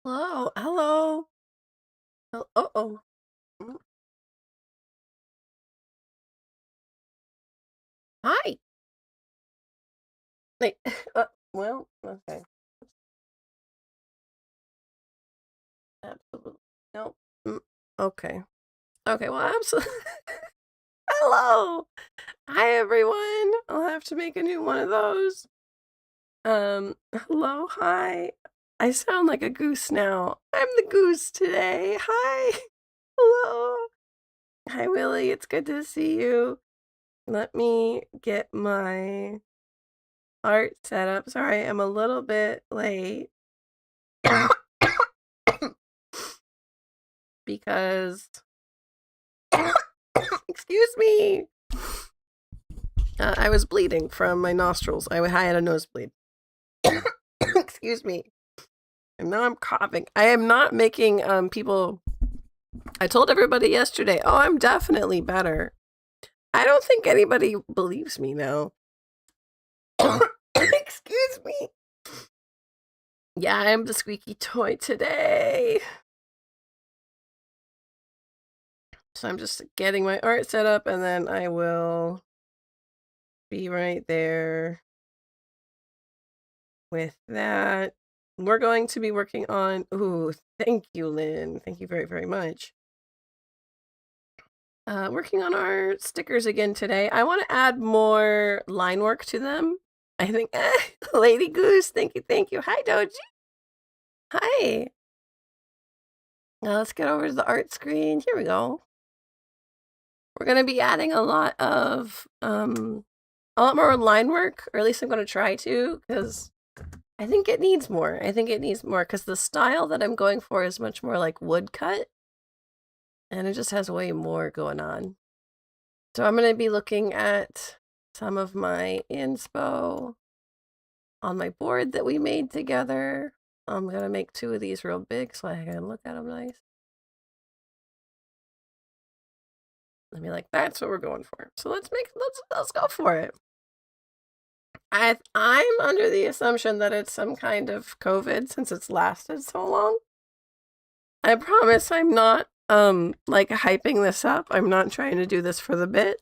Hello, hello. Uh-oh. Mm, Hi. Wait. Well, okay. Absolutely. No. Mm, okay. Okay, well, absolutely. Hello. Hi, everyone. I'll have to make a new one of those. Hello, hi. I sound like a goose now. I'm the goose today. Hi. Hello. Hi, Willie. It's good to see you. Let me get my art set up. Sorry, I'm a little bit late. Because excuse me, I was bleeding from my nostrils. I had a nosebleed. Excuse me, and now I'm coughing. I am not making people. I told everybody yesterday, oh, I'm definitely better. I don't think anybody believes me now. Excuse me. Yeah, I'm the squeaky toy today. So I'm just getting my art set up, and then I will be right there with that. We're going to be working on, ooh, thank you, Lynn. Thank you very, very much. Working on our stickers again today. I want to add more line work to them. I think, Lady Goose, thank you, thank you. Hi, Doji. Hi. Now let's get over to the art screen. Here we go. We're going to be adding a lot more line work, or at least I'm going to try to, because I think it needs more. I think it needs more because the style that I'm going for is much more like woodcut. And it just has way more going on. So I'm going to be looking at some of my inspo on my board that we made together. I'm going to make 2 of these real big so I can look at them nice. Let me like, that's what we're going for. So let's go for it. I'm under the assumption that it's some kind of COVID since it's lasted so long. I promise I'm not like hyping this up. I'm not trying to do this for the bit.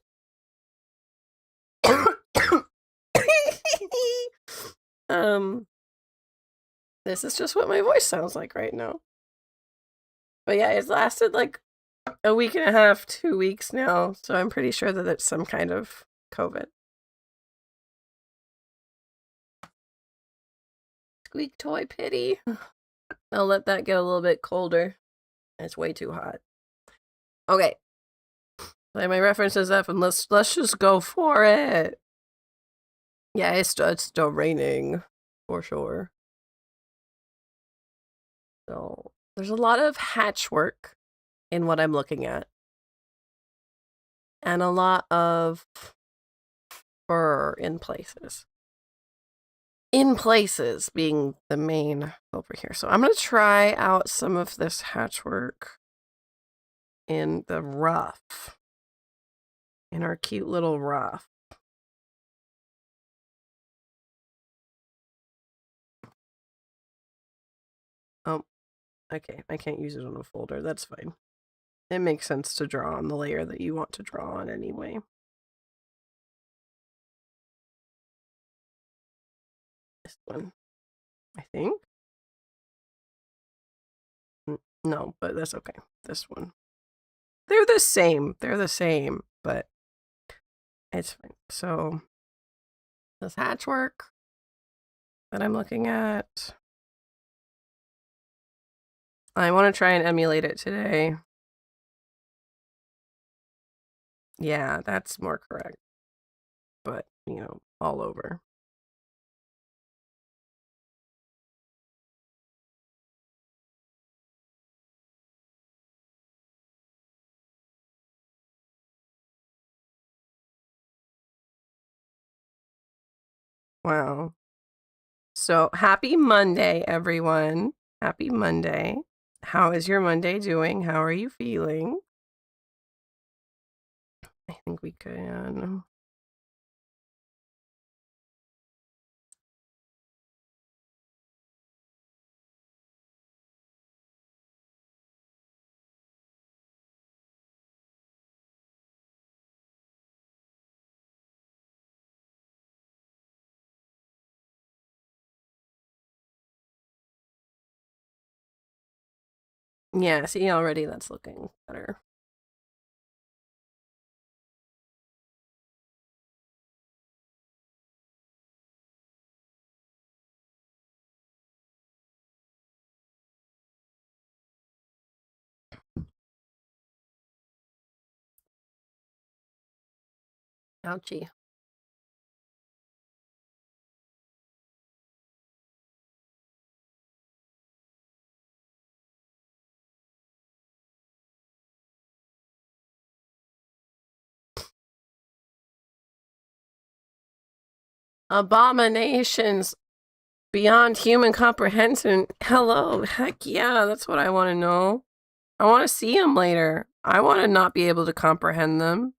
This is just what my voice sounds like right now. But yeah, it's lasted like a week and a half, 2 weeks now, so I'm pretty sure that it's some kind of COVID. Squeak toy pity. I'll let that get a little bit colder. It's way too hot. Okay. Lay my references up and let's just go for it. Yeah, it's still raining for sure. So there's a lot of hatch work in what I'm looking at. And a lot of fur in places. In places being the main over here. So I'm going to try out some of this hatch work in the ruff. In our cute little ruff. Oh, okay. I can't use it on a folder. That's fine. It makes sense to draw on the layer that you want to draw on anyway. This one, I think. No, but that's okay. This one. They're the same. They're the same, but it's fine. So this hatch work that I'm looking at, I want to try and emulate it today. Yeah, that's more correct. But, you know, all over. Wow. So happy Monday, everyone. Happy Monday. How is your Monday doing? How are you feeling? I think we can. Yeah, see, already that's looking better. Ouchie. Abominations beyond human comprehension. Hello, heck yeah, that's what I want to know. I want to see them later. I want to not be able to comprehend them.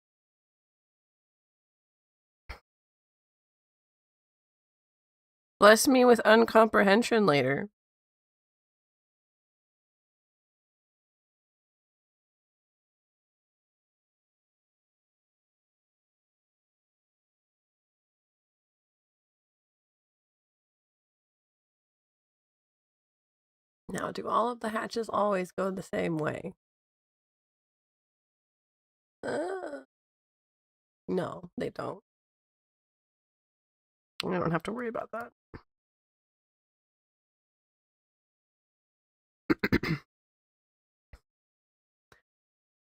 Bless me with uncomprehension later. Now, do all of the hatches always go the same way? No, they don't. I don't have to worry about that.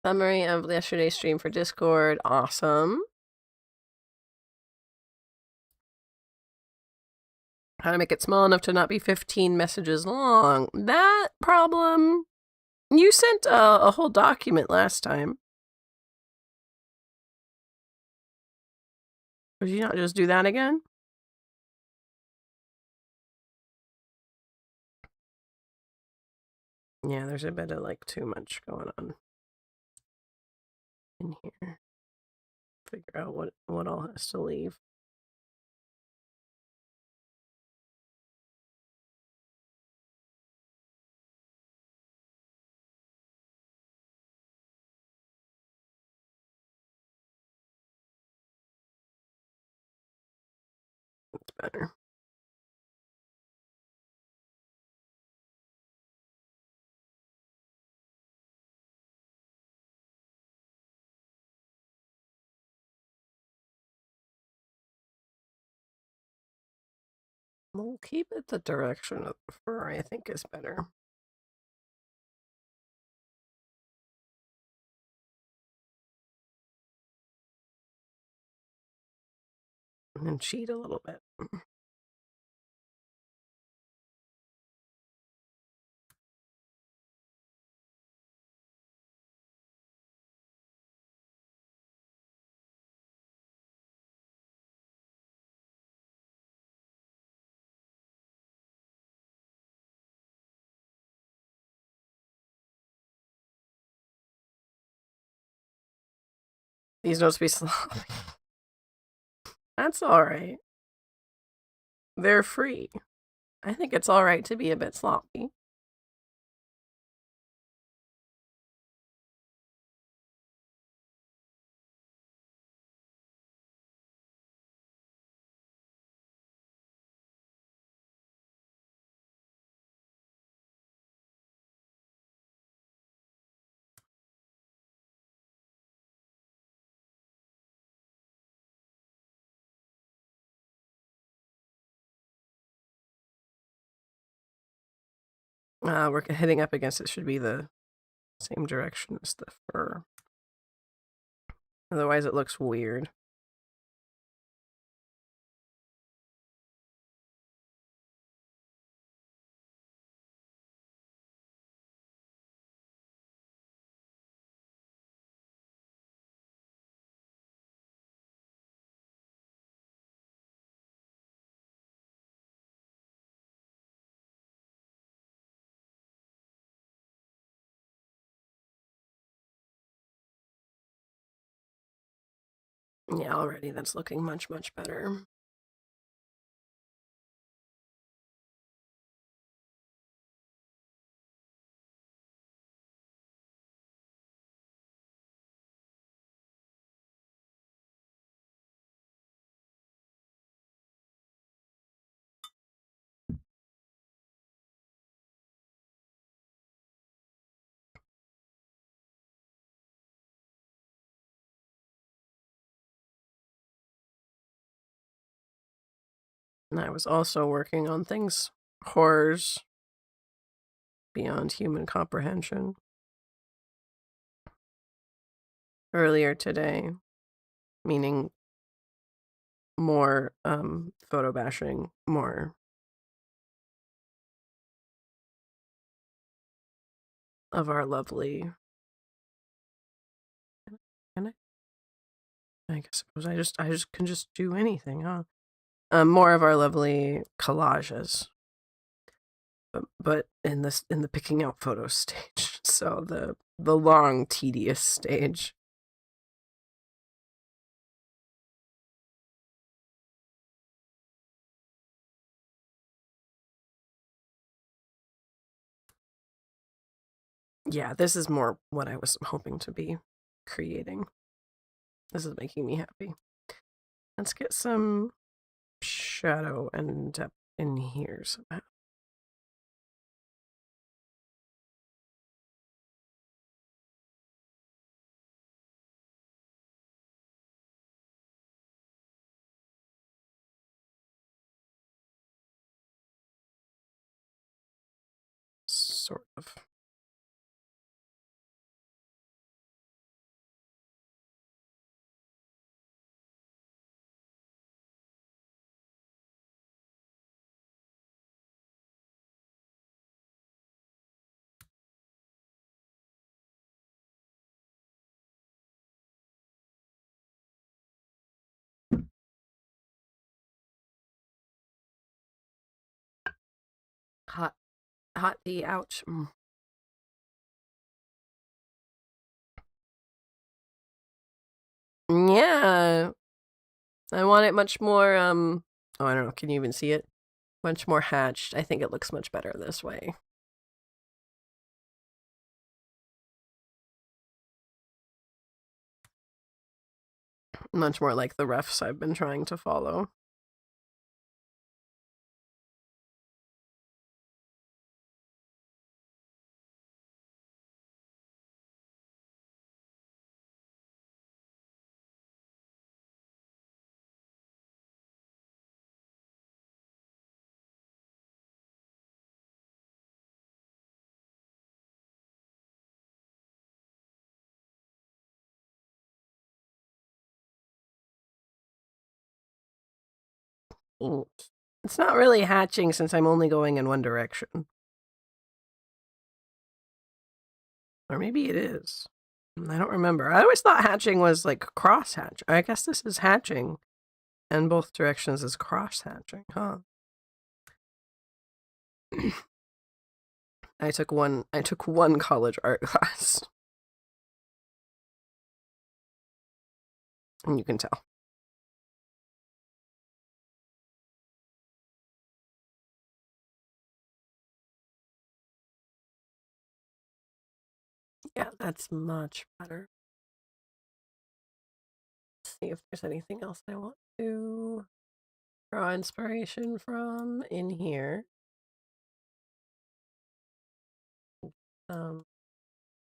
Summary of yesterday's stream for Discord. Awesome. How to make it small enough to not be 15 messages long. That problem. You sent a whole document last time. Would you not just do that again? Yeah, there's a bit of like too much going on in here. Figure out what all has to leave. It's better. We'll keep it the direction of the fur, I think is better. And then cheat a little bit. These notes be sloppy. That's alright. They're free. I think it's alright to be a bit sloppy. We're heading up against it should be the same direction as the fur. Otherwise it looks weird. Yeah, already that's looking much, much better. And I was also working on things, horrors beyond human comprehension. Earlier today, meaning more photo bashing, more of our lovely. Can I suppose I just can just do anything, huh? More of our lovely collages, but in the picking out photos stage. So the long, tedious stage. Yeah, this is more what I was hoping to be creating. This is making me happy. Let's get some shadow and depth in here somehow. Sort of. Hot tea, ouch. Yeah. I want it much more, oh, I don't know, can you even see it? Much more hatched. I think it looks much better this way. Much more like the refs I've been trying to follow. It's not really hatching since I'm only going in one direction. Or maybe it is. I don't remember. I always thought hatching was like cross hatch. I guess this is hatching, and both directions is cross hatching, huh? I took one college art class. And you can tell. Yeah, that's much better. Let's see if there's anything else I want to draw inspiration from in here.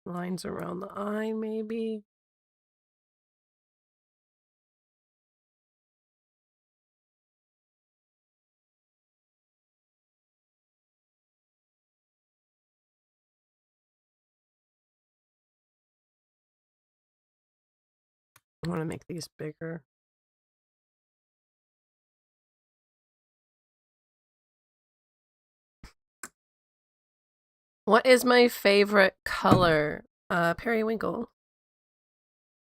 Lines around the eye, maybe. I want to make these bigger. What is my favorite color? Periwinkle.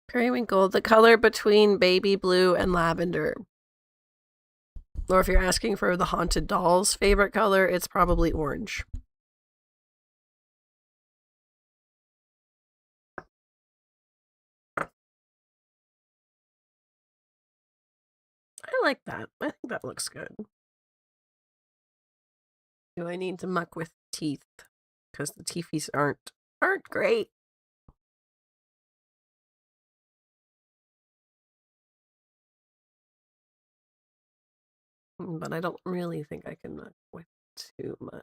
Periwinkle, the color between baby blue and lavender. Or if you're asking for the Haunted Doll's favorite color, it's probably orange. I like that. I think that looks good. Do I need to muck with teeth? Because the teethies aren't great. But I don't really think I can muck with too much.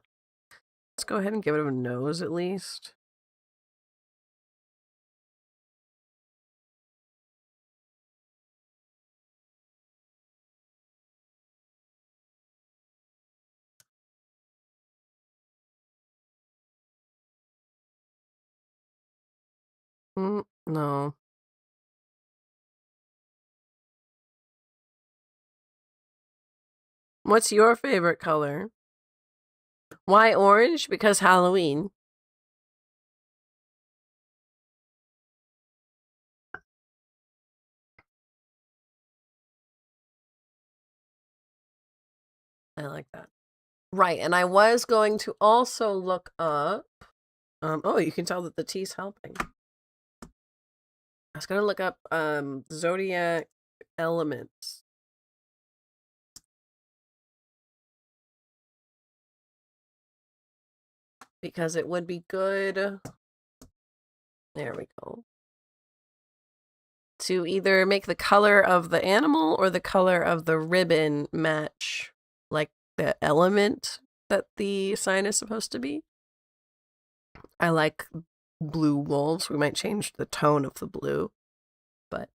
Let's go ahead and give it a nose at least. No. What's your favorite color? Why orange? Because Halloween. I like that. Right, and I was going to also look up. Oh, you can tell that the tea's helping. I was gonna look up zodiac elements. Because it would be good. There we go. To either make the color of the animal or the color of the ribbon match, like the element that the sign is supposed to be. I like blue wolves. We might change the tone of the blue, but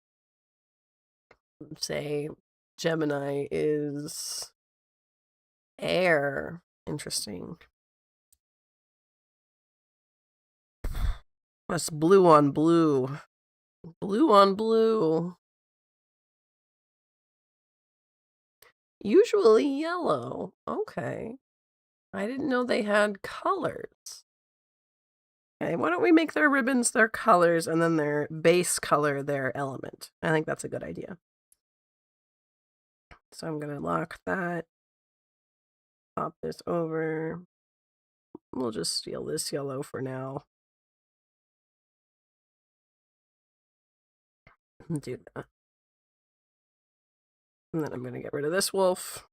say Gemini is air. Interesting. That's blue on blue. Blue on blue. Usually yellow. Okay. I didn't know they had colors. Okay, why don't we make their ribbons their colors and then their base color their element? I think that's a good idea. So I'm going to lock that. Pop this over. We'll just steal this yellow for now. Do that. And then I'm going to get rid of this wolf.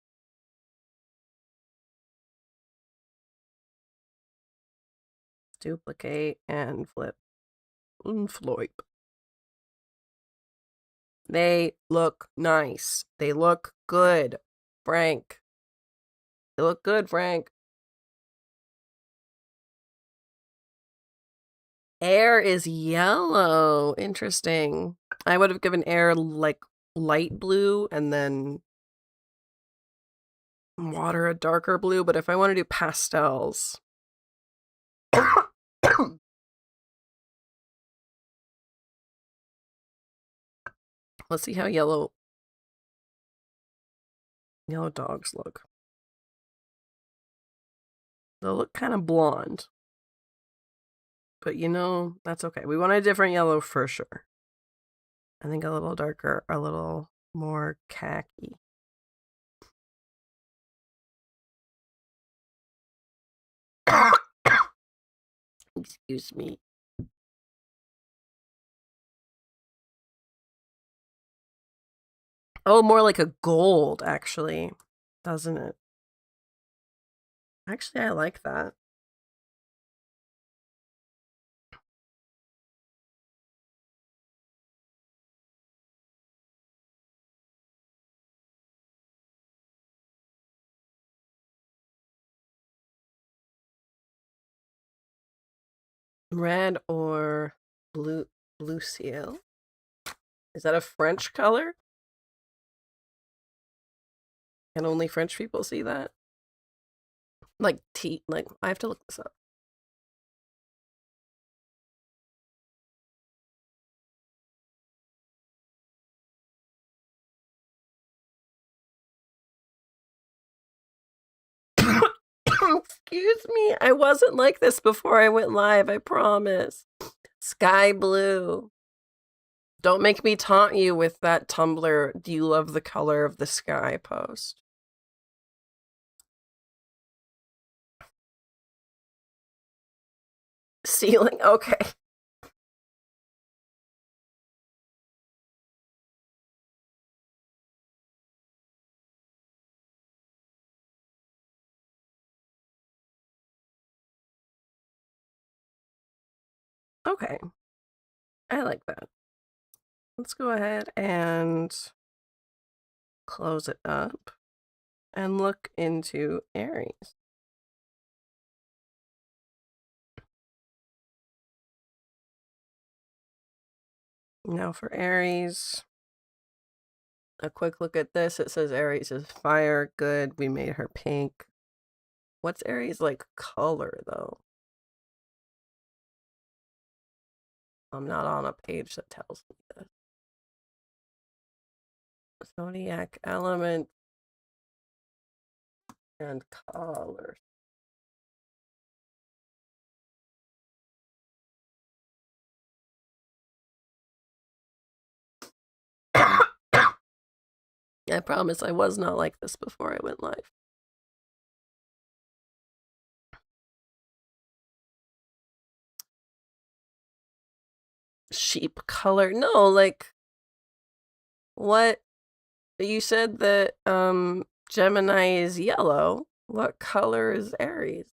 Duplicate and flip. Unfloip. They look nice. They look good, Frank. They look good, Frank. Air is yellow. Interesting. I would have given air like light blue and then water a darker blue, but if I want to do pastels. Let's see how yellow dogs look. They'll look kind of blonde. But you know, that's okay. We want a different yellow for sure. I think a little darker, a little more khaki. Excuse me. Oh, more like a gold, actually. Doesn't it? Actually, I like that. Red or blue ciel? Is that a French color? Can only French people see that? Like I have to look this up. Excuse me. I wasn't like this before I went live, I promise. Sky blue. Don't make me taunt you with that Tumblr, do you love the color of the sky post. Ceiling, okay. Okay. I like that. Let's go ahead and close it up and look into Aries. Now for Aries, a quick look at this. It says Aries is fire. Good. We made her pink. What's Aries like color though? I'm not on a page that tells me this. Zodiac element and colors. I promise I was not like this before I went live. Sheep color. No, like what you said that Gemini is yellow. What color is Aries?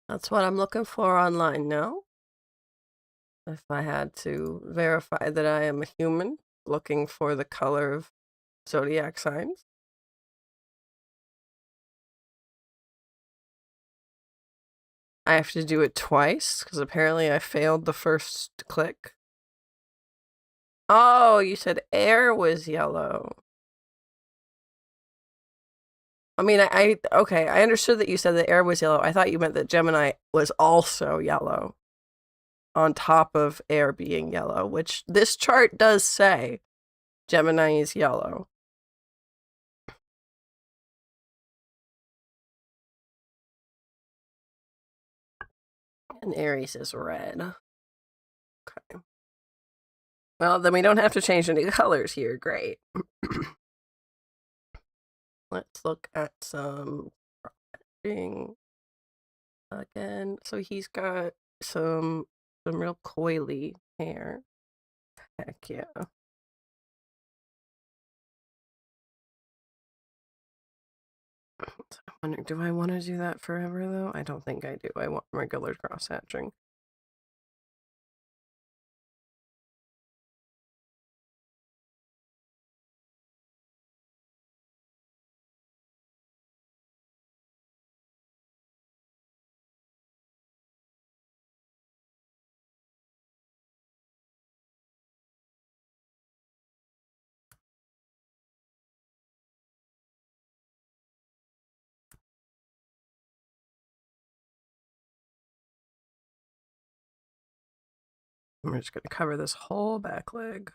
That's what I'm looking for online, no? If I had to verify that I am a human looking for the color of zodiac signs. I have to do it twice because apparently I failed the first click. Oh, you said air was yellow. I mean, okay, I understood that you said that air was yellow. I thought you meant that Gemini was also yellow on top of air being yellow, which this chart does say Gemini is yellow. And Aries is red. Okay. Well, then we don't have to change any colors here. Great. Let's look at some thing again. So he's got some real coily hair. Heck yeah. I'm wondering, do I want to do that forever though? I don't think I do. I want regular cross hatching. We're just going to cover this whole back leg.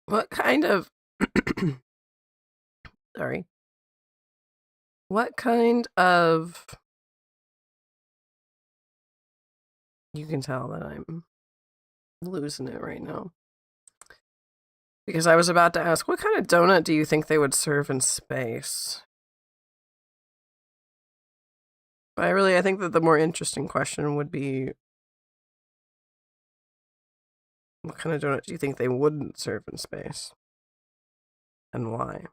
What kind of sorry. What kind of you can tell that I'm losing it right now. Because I was about to ask, what kind of donut do you think they would serve in space? But I think that the more interesting question would be, what kind of donut do you think they wouldn't serve in space? And why?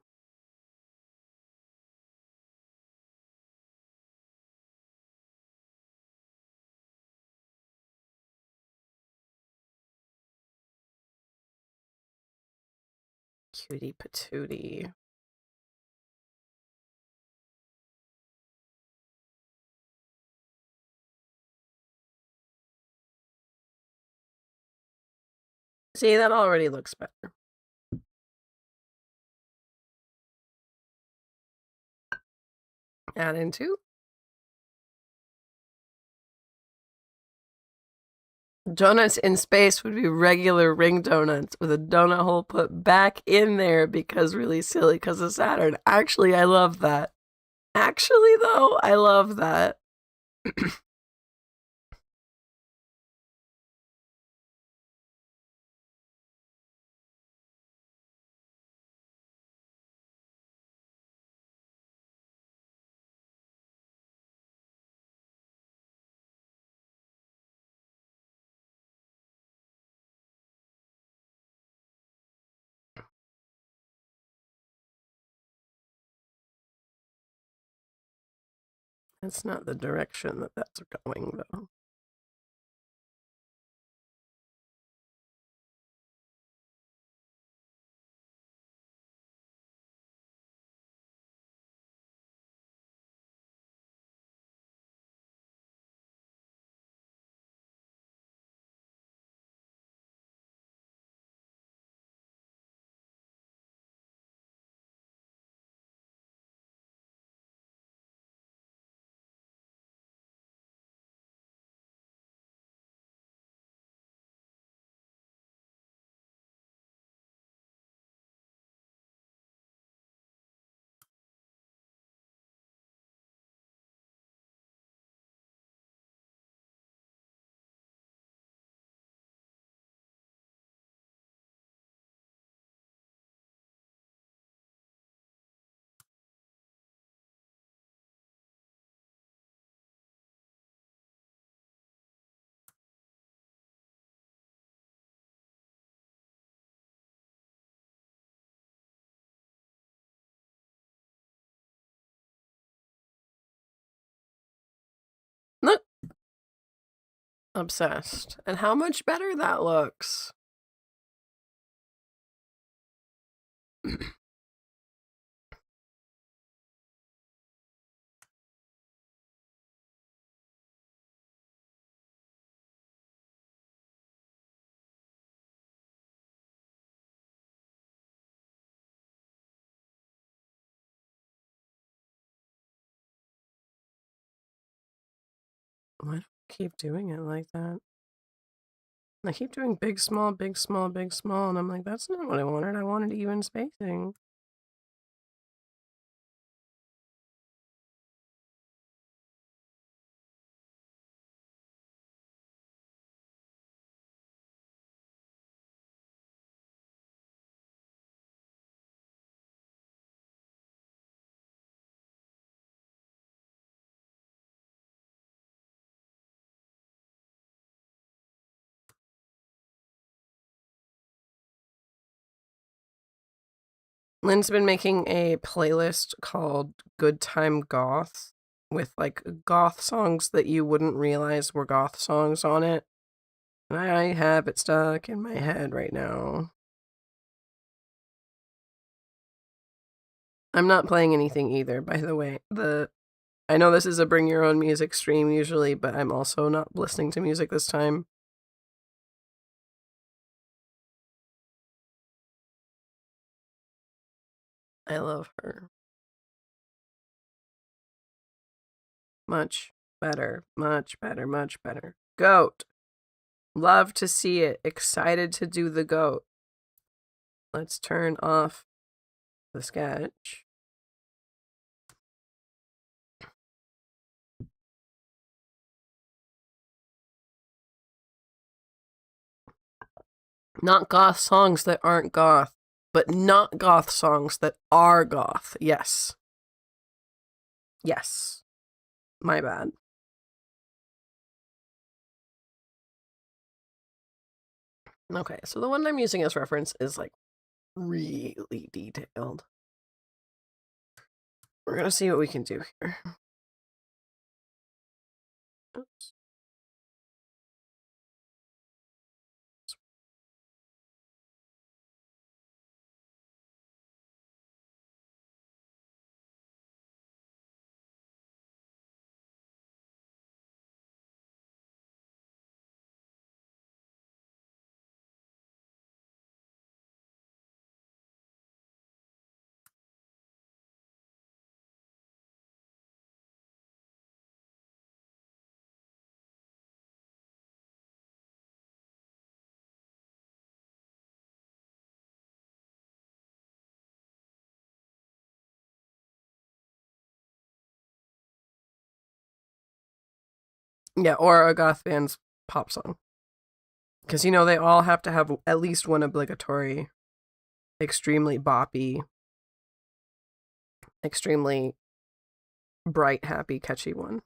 Cutie patootie. See, that already looks better. Add into. Donuts in space would be regular ring donuts with a donut hole put back in there because really silly because of Saturn. Actually, I love that. Actually, though, I love that. That's not the direction that that's going, though. Look. Obsessed. And how much better that looks. Why do I keep doing it like that? I keep doing big, small, big, small, big, small, and I'm like, that's not what I wanted. I wanted even spacing. Lynn's been making a playlist called Good Time Goth with like goth songs that you wouldn't realize were goth songs on it. And I have it stuck in my head right now. I'm not playing anything either, by the way. I know this is a bring your own music stream usually, but I'm also not listening to music this time. I love her. Much better, much better, much better. Goat. Love to see it. Excited to do the goat. Let's turn off the sketch. Not goth songs that aren't goth, but not goth songs that are goth. Yes. Yes. My bad. Okay, so the one I'm using as reference is like really detailed. We're gonna see what we can do here. Oops. Yeah, or a goth band's pop song. Because, you know, they all have to have at least one obligatory, extremely boppy, extremely bright, happy, catchy one.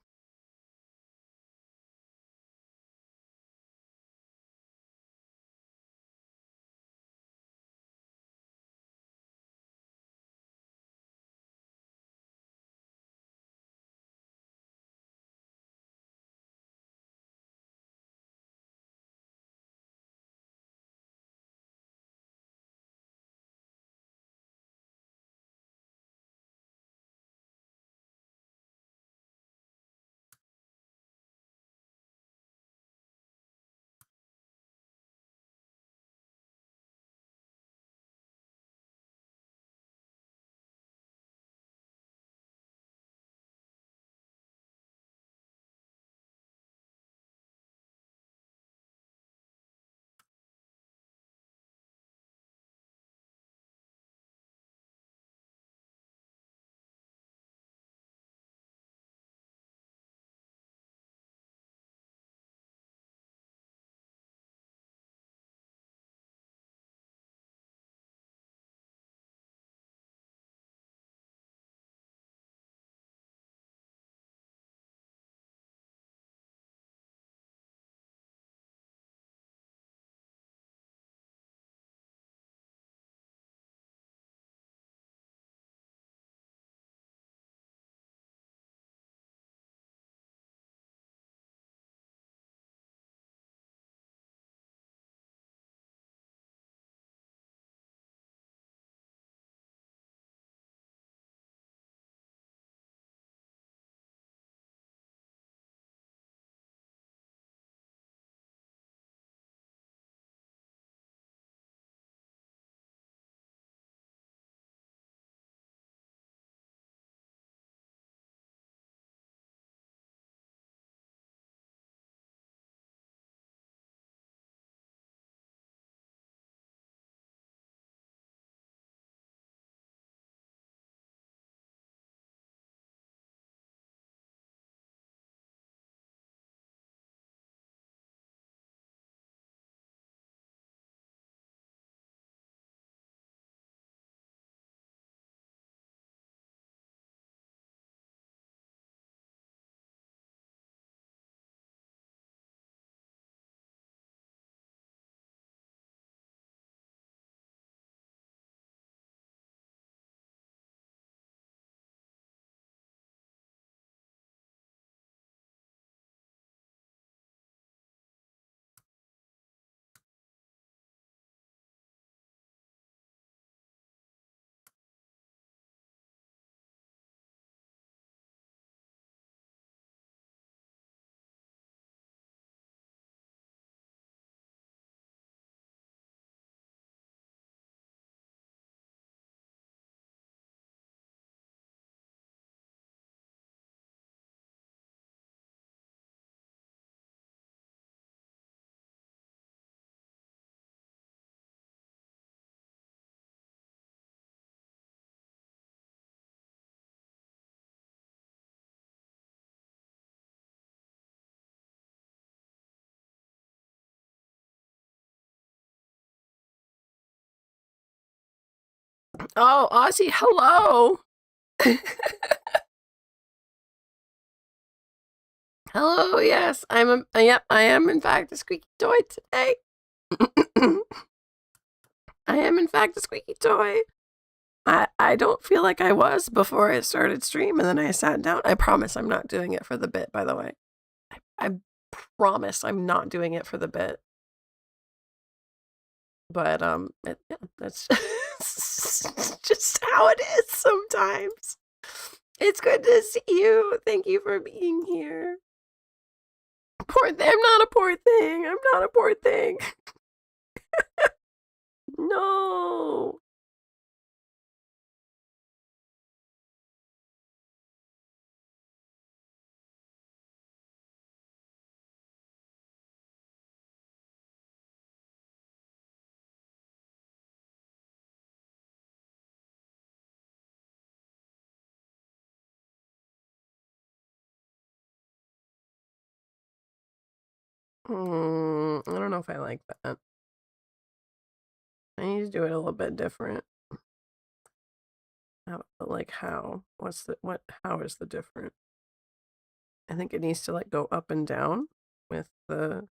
Oh, Ozzy, hello! Hello, yes, yep, I am in fact a squeaky toy today. I am in fact a squeaky toy. I don't feel like I was before I started stream, and then I sat down. I promise I'm not doing it for the bit, by the way. I promise I'm not doing it for the bit. But yeah, that's just how it is sometimes. It's good to see you. Thank you for being here. Poor thing. I'm not a poor thing. I'm not a poor thing. No. I don't know if I like that. I need to do it a little bit different. Like how? How is the different? I think it needs to like go up and down with the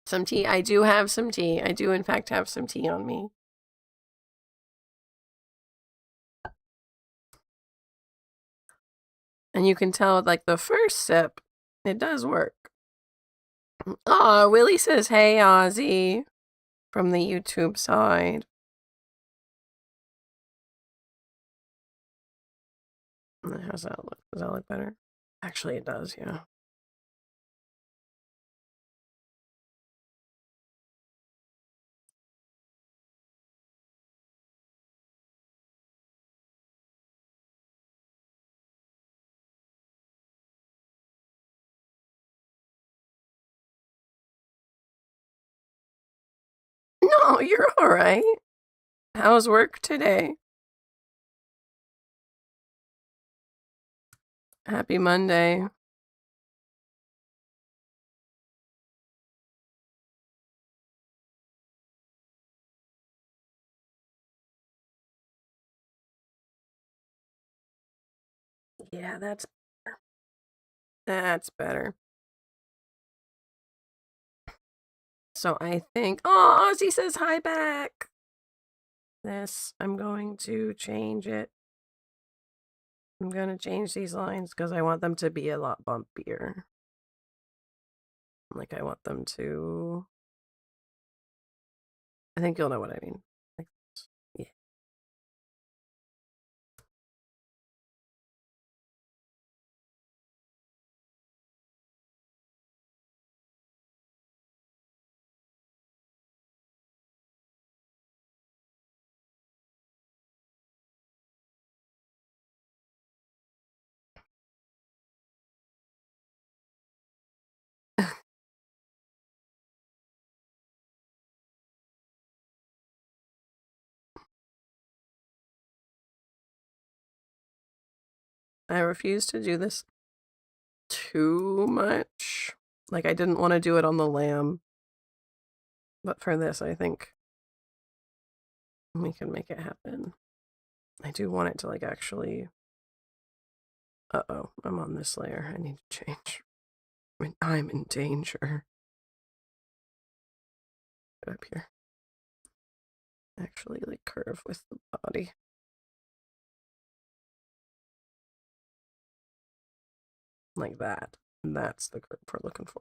some tea. I do have some tea. I do in fact have some tea on me. And you can tell like the first sip, it does work. Aw, Willie says, hey Ozzy from the YouTube side. How's that look? Does that look better? Actually, it does, yeah. No, you're all right. How's work today? Happy Monday. Yeah, that's better. That's better. So I think, oh, Ozzy says hi back. I'm going to change it. I'm going to change these lines because I want them to be a lot bumpier. Like I want them to, I think you'll know what I mean. Like, yeah. I refuse to do this too much. Like I didn't want to do it on the lamb. But for this, I think we can make it happen. I do want it to like actually... Uh-oh, I'm on this layer. I need to change. I'm in danger. Get up here. Actually like curve with the body. Like that. And that's the curve we're looking for.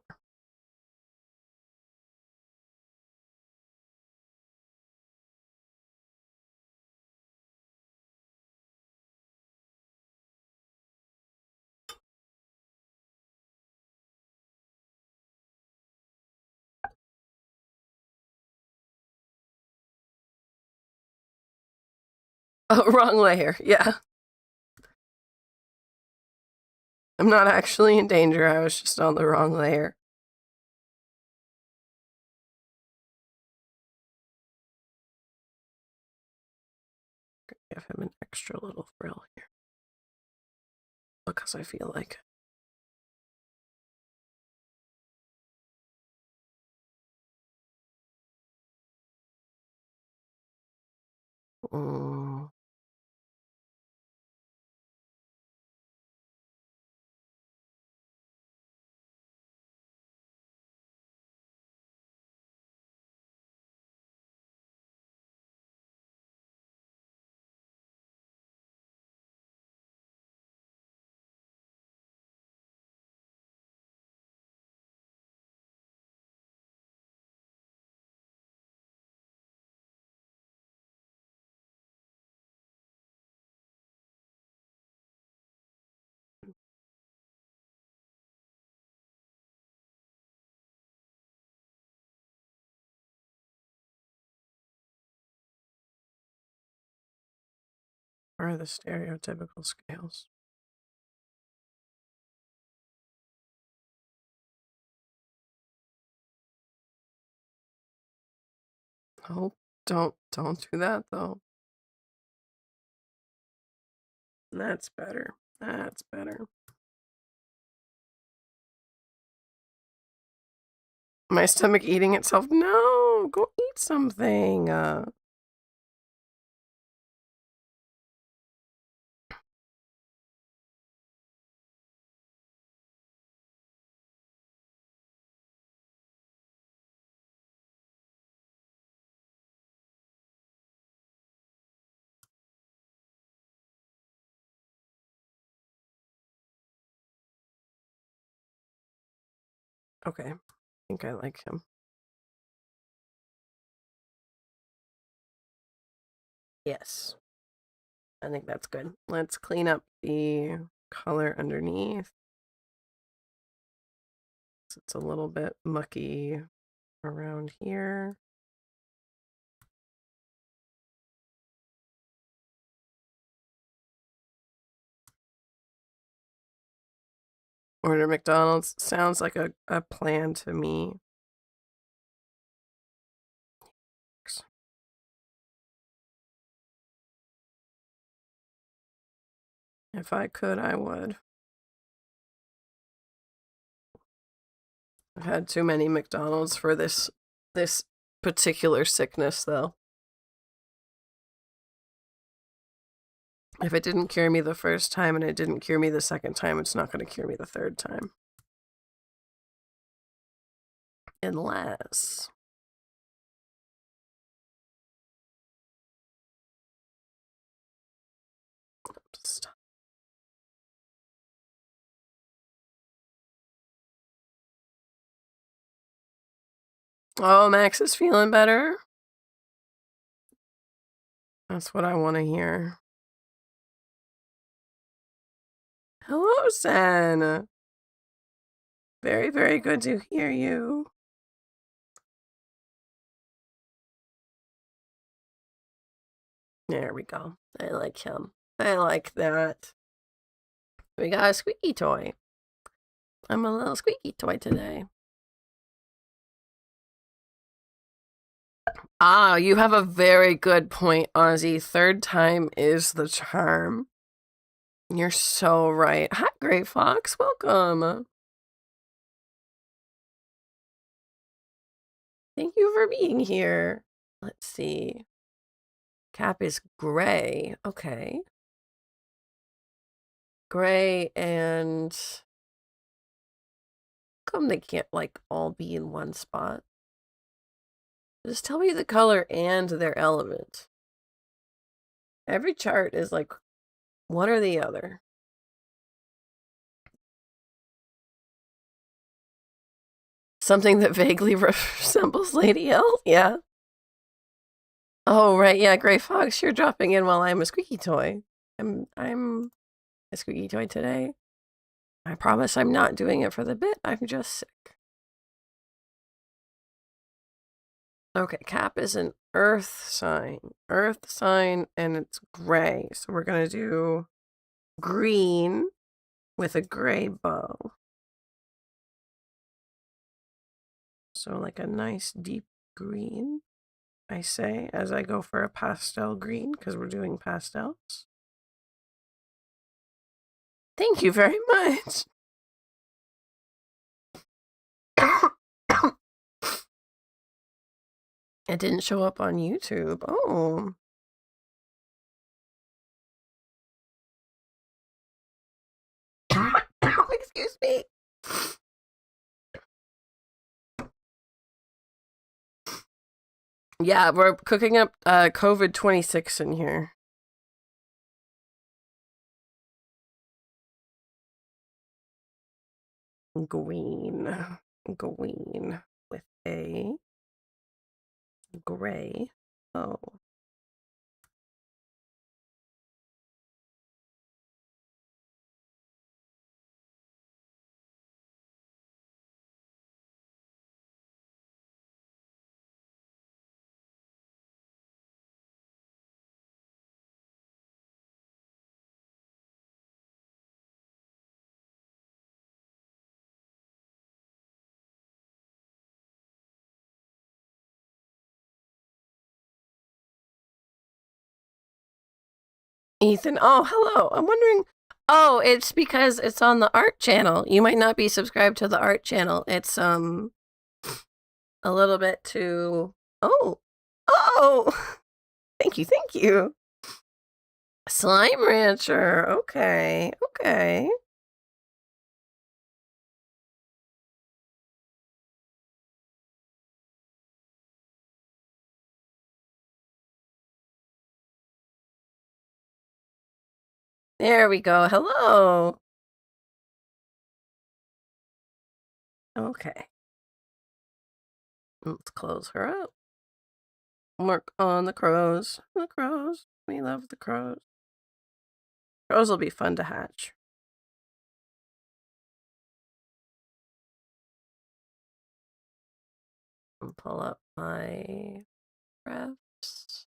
Oh, wrong layer. Yeah. I'm not actually in danger. I was just on the wrong layer. Give him an extra little frill here. Because I feel like... Where are the stereotypical scales? Oh, don't do that though. That's better. That's better. My stomach eating itself. No, go eat something. Okay, I think I like him. Yes, I think that's good. Let's clean up the color underneath. So it's a little bit mucky around here. Order McDonald's sounds like a plan to me. If I could, I would. I've had too many McDonald's for this particular sickness, though. If it didn't cure me the first time and it didn't cure me the second time, it's not going to cure me the third time. Unless... Oops. Oh, Max is feeling better? That's what I want to hear. Hello, Sen. Very, very good to hear you. There we go. I like him. I like that. We got a squeaky toy. I'm a little squeaky toy today. Ah, you have a very good point, Ozzy. Third time is the charm. You're so right. Hi, Gray Fox. Welcome. Thank you for being here. Let's see. Cap is gray. Okay. Gray and... Come they can't, like, all be in one spot? Just tell me the color and their element. Every chart is, like, one or the other. Something that vaguely resembles Lady L? Yeah. Oh, right, yeah, Gray Fox, you're dropping in while I'm a squeaky toy. I'm a squeaky toy today. I promise I'm not doing it for the bit, I'm just sick. Okay, Cap is an earth sign. Earth sign, and it's gray. So we're gonna do green with a gray bow. So like a nice deep green, I say, as I go for a pastel green, because we're doing pastels. Thank you very much. It didn't show up on YouTube. Oh. Excuse me. Yeah, we're cooking up COVID-26 in here. Green with a gray. Oh. Ethan, oh, hello. I'm wondering, oh, it's because it's on the art channel. You might not be subscribed to the art channel. It's, a little bit to... Oh! Oh! Thank you, thank you. Slime Rancher. Okay, okay. There we go. Hello. Okay. Let's close her up. Work on the crows. The crows. We love the crows. Crows will be fun to hatch. And pull up my refs.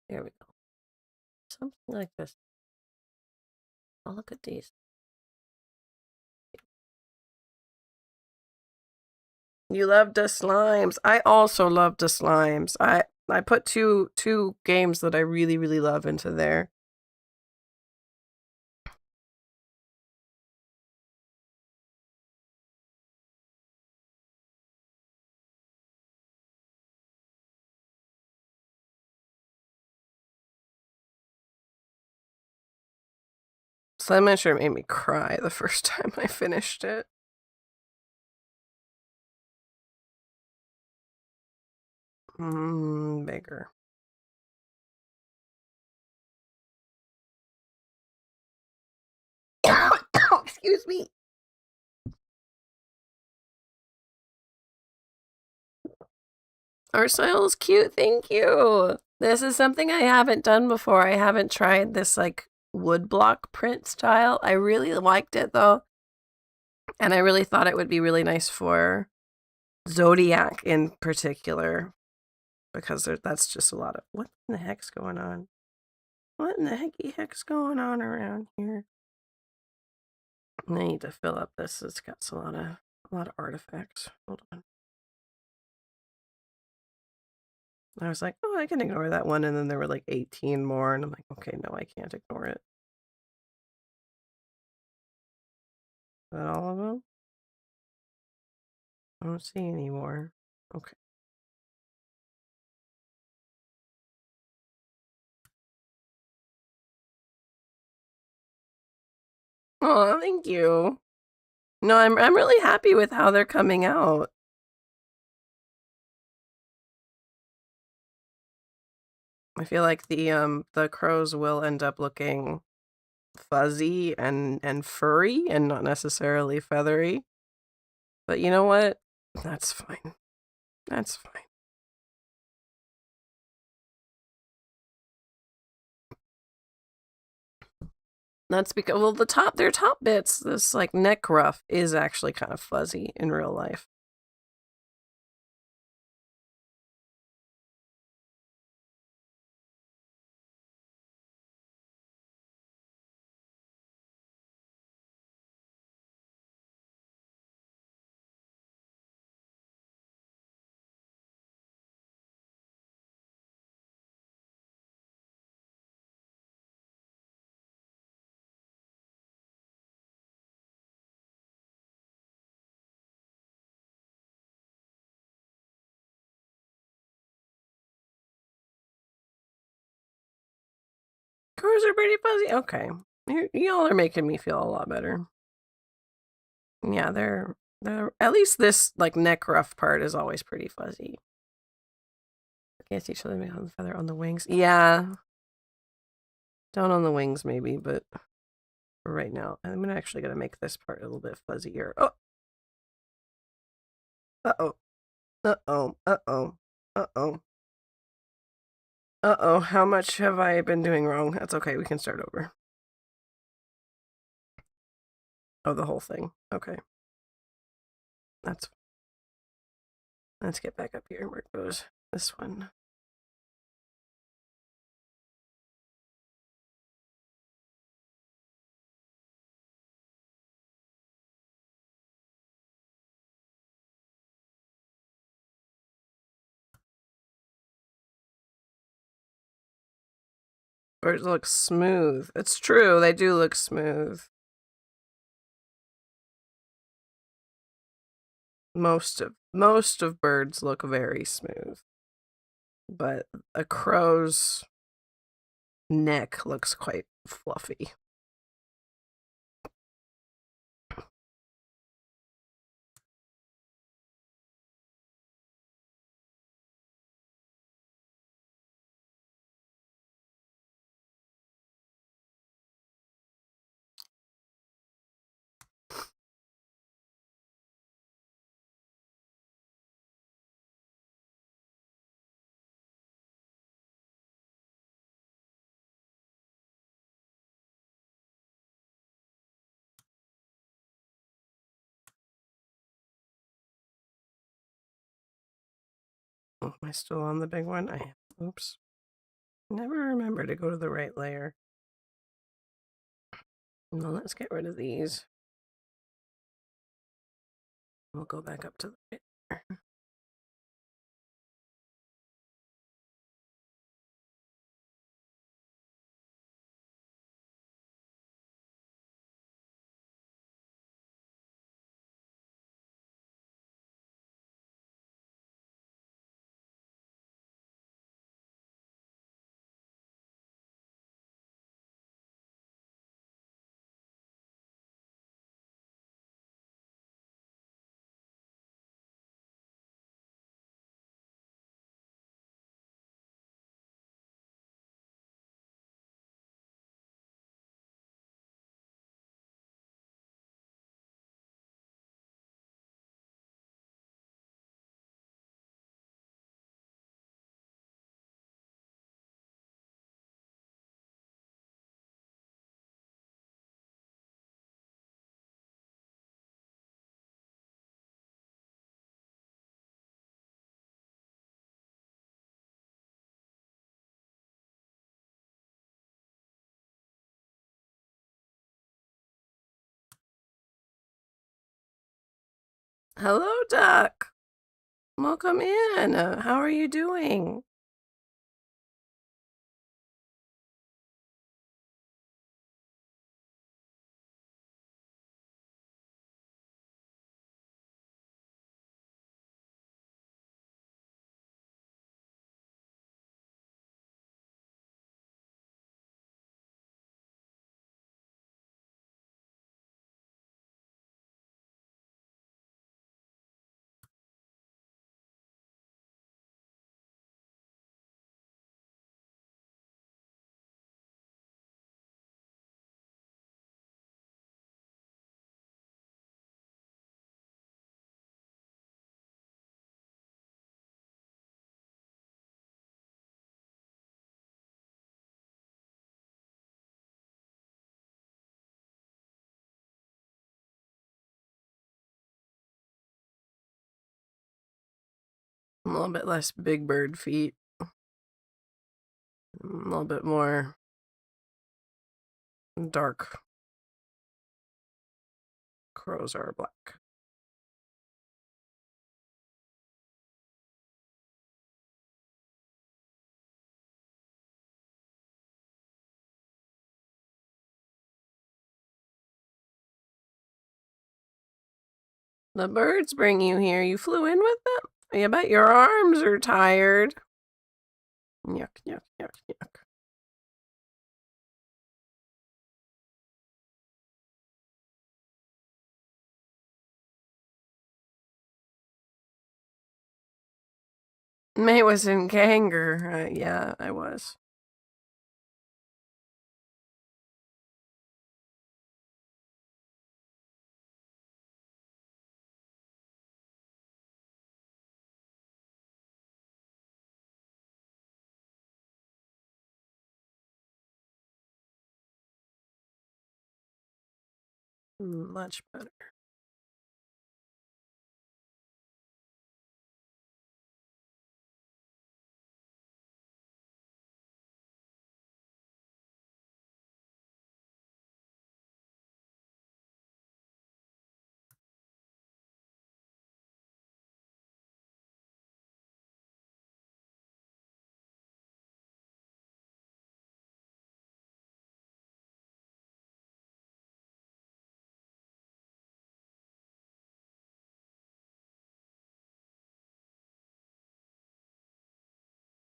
There we go. Something like this. Oh, look at these. You love the slimes. I also love the slimes. I put two games that I really, really love into there. Slime Rancher made me cry the first time I finished it. Bigger. Excuse me. Our soil is cute, thank you. This is something I haven't done before. I haven't tried this like woodblock print style. I really liked it though. And I really thought it would be really nice for Zodiac in particular. Because that's just a lot of... What in the heck's going on? What in the heck's going on around here? I need to fill up this. It's got a lot of artifacts. Hold on. I was like, oh, I can ignore that one. And then there were like 18 more. And I'm like, okay, no, I can't ignore it. Is that all of them? I don't see any more. Okay. Oh, thank you. No, I'm really happy with how they're coming out. I feel like the crows will end up looking fuzzy and furry and not necessarily feathery. But you know what? That's fine. That's fine. That's because, well, their top bits, this like neck ruff is actually kind of fuzzy in real life. Crows are pretty fuzzy. Okay. Y'all are making me feel a lot better. Yeah, they're at least this like neck ruff part is always pretty fuzzy. Against each other, make on the feather on the wings. Yeah. Down on the wings maybe, but for right now, I'm actually gonna make this part a little bit fuzzier. Oh. Uh-oh. Uh-oh. Uh-oh. Uh-oh. Uh-oh. How much have I been doing wrong? That's okay, we can start over. Oh, the whole thing. Okay. Let's get back up here. Where goes this one? birds look smooth. It's true, they do look smooth. Most of birds look very smooth. But a crow's neck looks quite fluffy. Oh, am I still on the big one? Oops. Never remember to go to the right layer. Well, let's get rid of these. We'll go back up to the right layer. Hello, Duck. Welcome in. How are you doing? A little bit less big bird feet. A little bit more dark. Crows are black. The birds bring you here. You flew in with them? I bet your arms are tired. Yuck, yuck, yuck, yuck. May was in Ganger. Yeah, I was. Much better.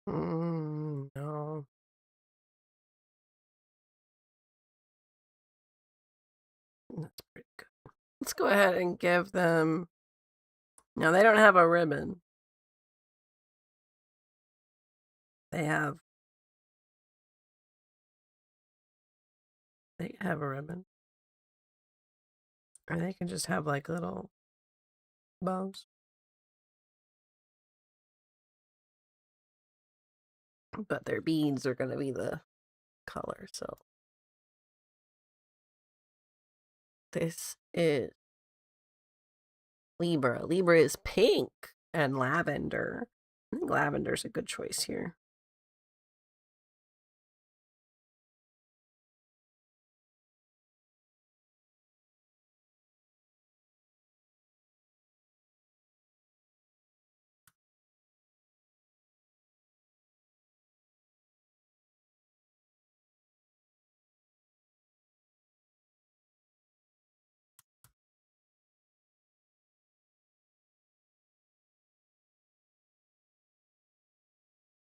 No. That's pretty good. Let's go ahead and give them... No, they don't have a ribbon. They have a ribbon. Or they can just have like little bows. But their beads are going to be the color, so. This is Libra. Libra is pink and lavender. I think lavender's a good choice here.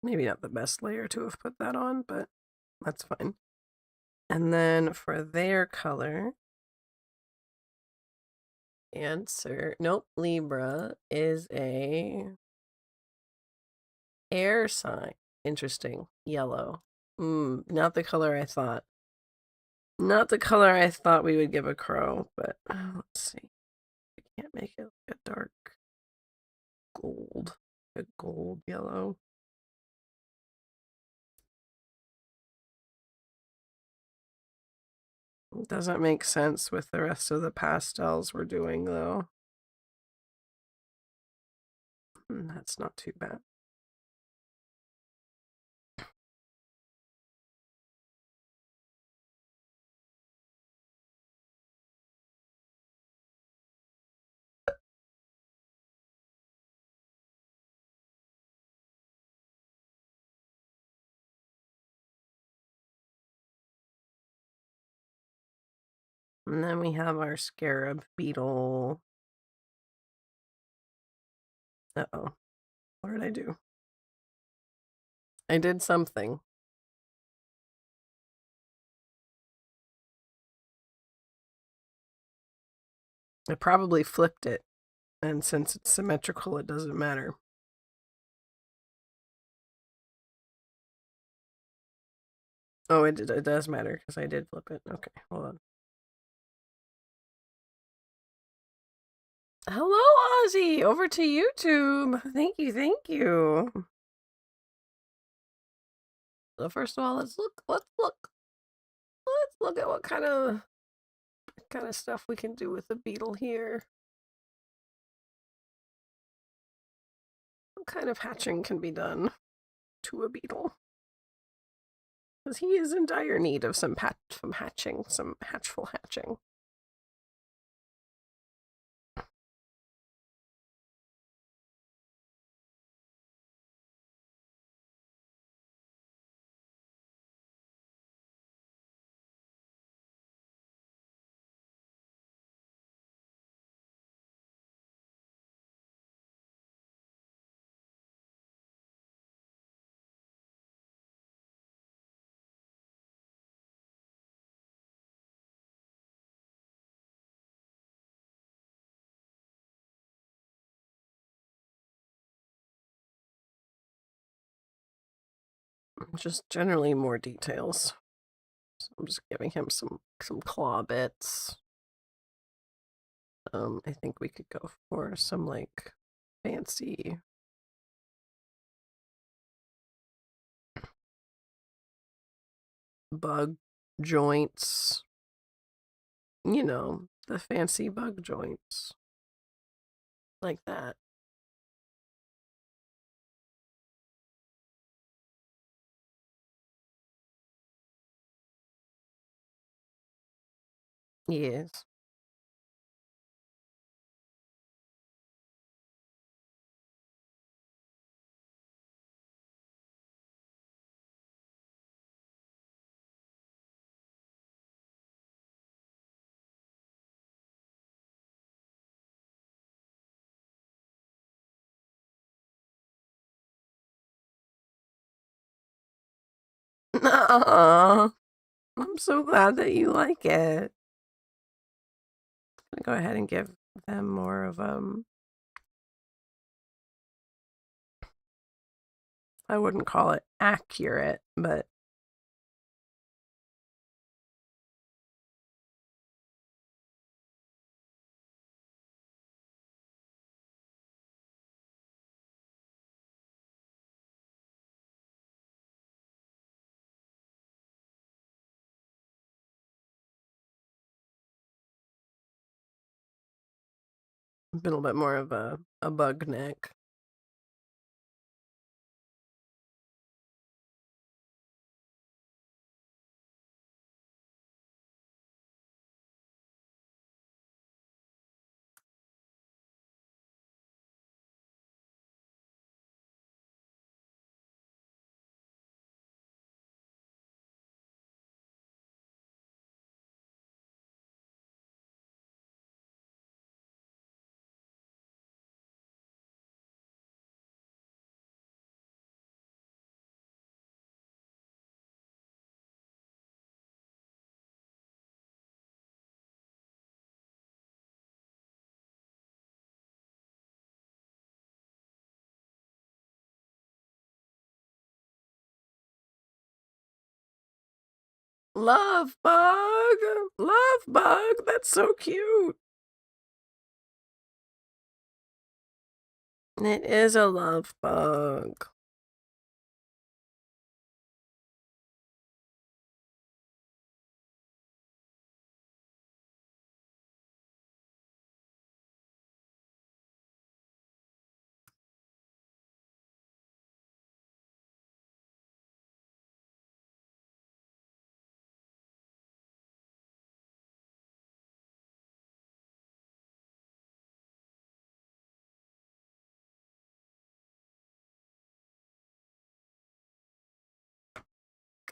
Maybe not the best layer to have put that on, but that's fine. And then for their color, Answer, nope, Libra is a air sign. Interesting. Yellow. Not the color I thought. Not the color I thought we would give a crow, but let's see. I can't make it like a dark gold. A gold yellow. It doesn't make sense with the rest of the pastels we're doing, though. That's not too bad. And then we have our scarab beetle. Uh-oh. What did I do? I did something. I probably flipped it, and since it's symmetrical, it doesn't matter. Oh, it does matter, because I did flip it. Okay, hold on. Hello, Ozzy! Over to YouTube! Thank you, thank you! So first of all, let's look at what kind of stuff we can do with the beetle here. What kind of hatching can be done to a beetle? Because he is in dire need of some hatching, some hatchful hatching. Just generally more details. So I'm just giving him some claw bits. I think we could go for some like fancy bug joints. You know, the fancy bug joints. Like that. Yes. Aw, I'm so glad that you like it. I'm gonna go ahead and give them more of I wouldn't call it accurate, but a little bit more of a bug neck. Love bug! Love bug! That's so cute! It is a love bug.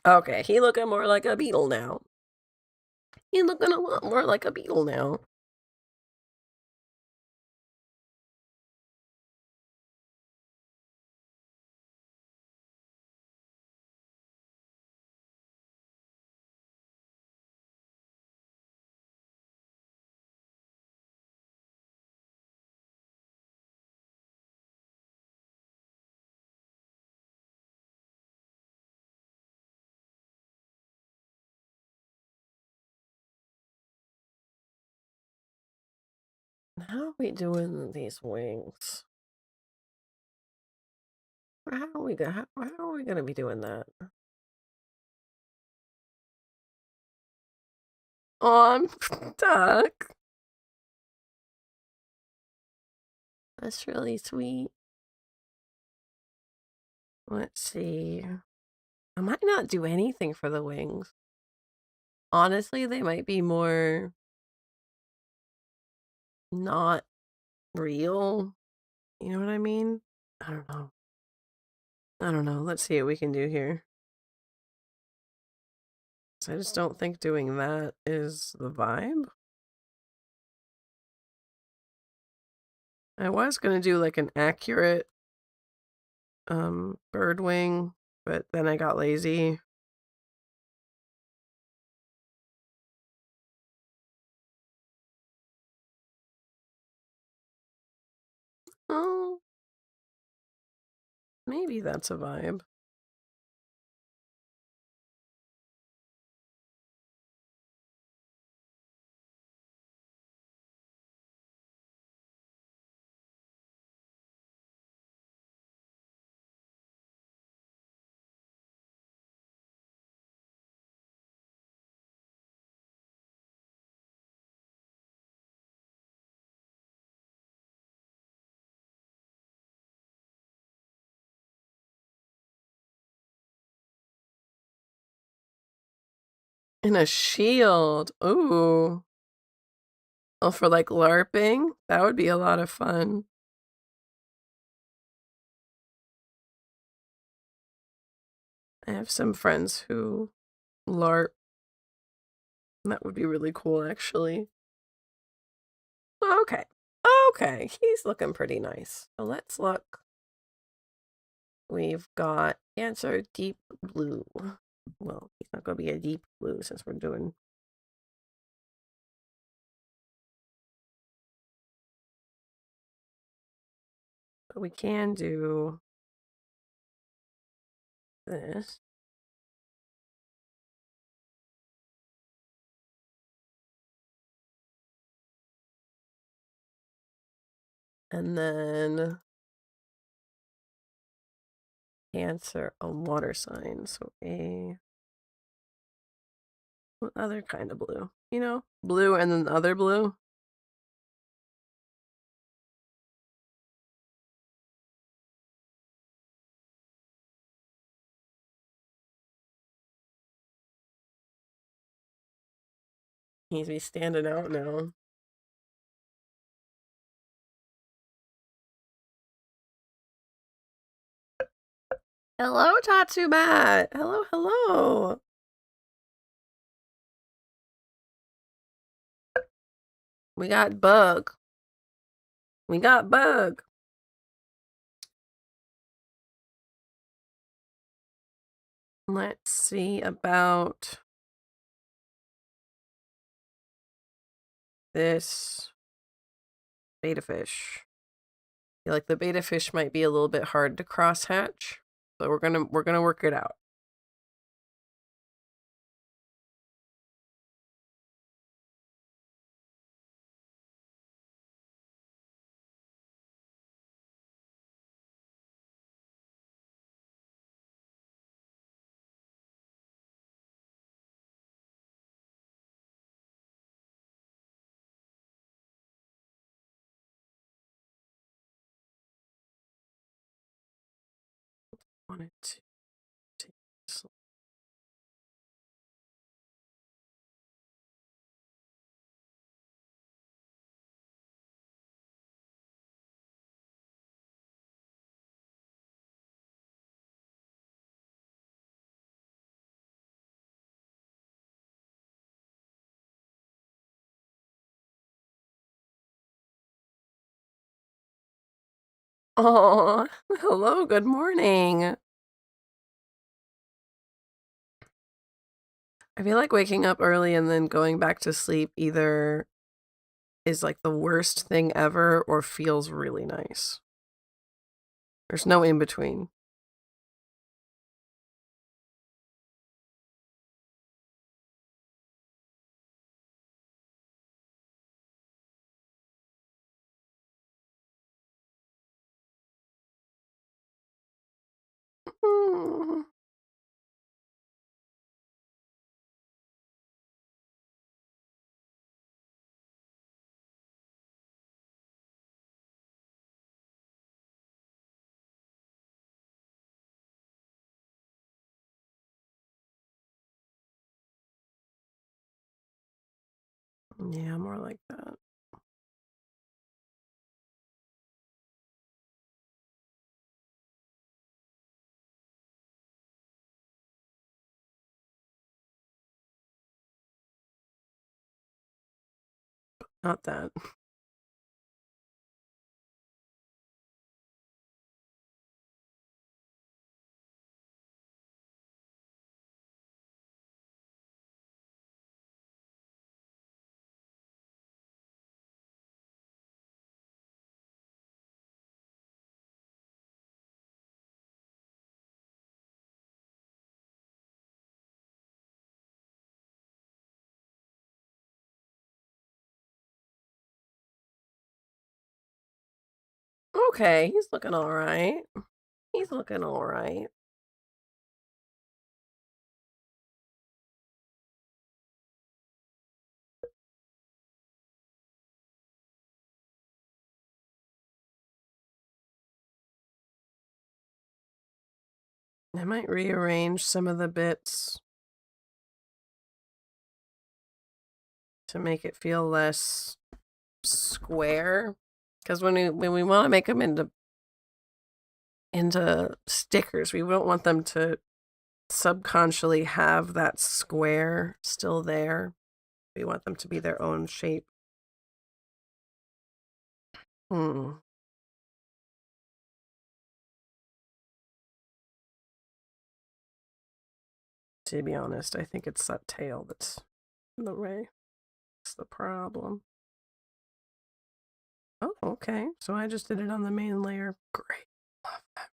Okay, he looking more like a beetle now. He looking a lot more like a beetle now. How are we doing these wings? How are we gonna be doing that? Oh, I'm stuck. That's really sweet. Let's see. I might not do anything for the wings. Honestly, they might be more not real. You know what I mean? I don't know. I don't know. Let's see what we can do here. I just don't think doing that is the vibe. I was gonna do like an accurate bird wing, but then I got lazy. Oh, maybe that's a vibe. And a shield. Ooh. Oh, for like LARPing? That would be a lot of fun. I have some friends who LARP. That would be really cool, actually. Okay. Okay, he's looking pretty nice. So let's look. We've got answer deep blue. Well, it's not going to be a deep blue since we're doing. But we can do this. And then Cancer, a water sign. So what other kind of blue? You know, blue and then the other blue. Needs to be standing out now. Hello, Tatsubat. Hello, hello. We got Bug. We got Bug. Let's see about this beta fish. I feel like the beta fish might be a little bit hard to crosshatch, but we're gonna work it out. Wanted to take this. Oh, hello, good morning. I feel like waking up early and then going back to sleep either is like the worst thing ever or feels really nice. There's no in between. Mm. Yeah, more like that. Not that. Okay, he's looking all right. He's looking all right. I might rearrange some of the bits to make it feel less square. Because when we want to make them into stickers, we don't want them to subconsciously have that square still there. We want them to be their own shape. Hmm. To be honest, I think it's that tail that's in the way. It's the problem. Oh, okay. So I just did it on the main layer. Great. Love that.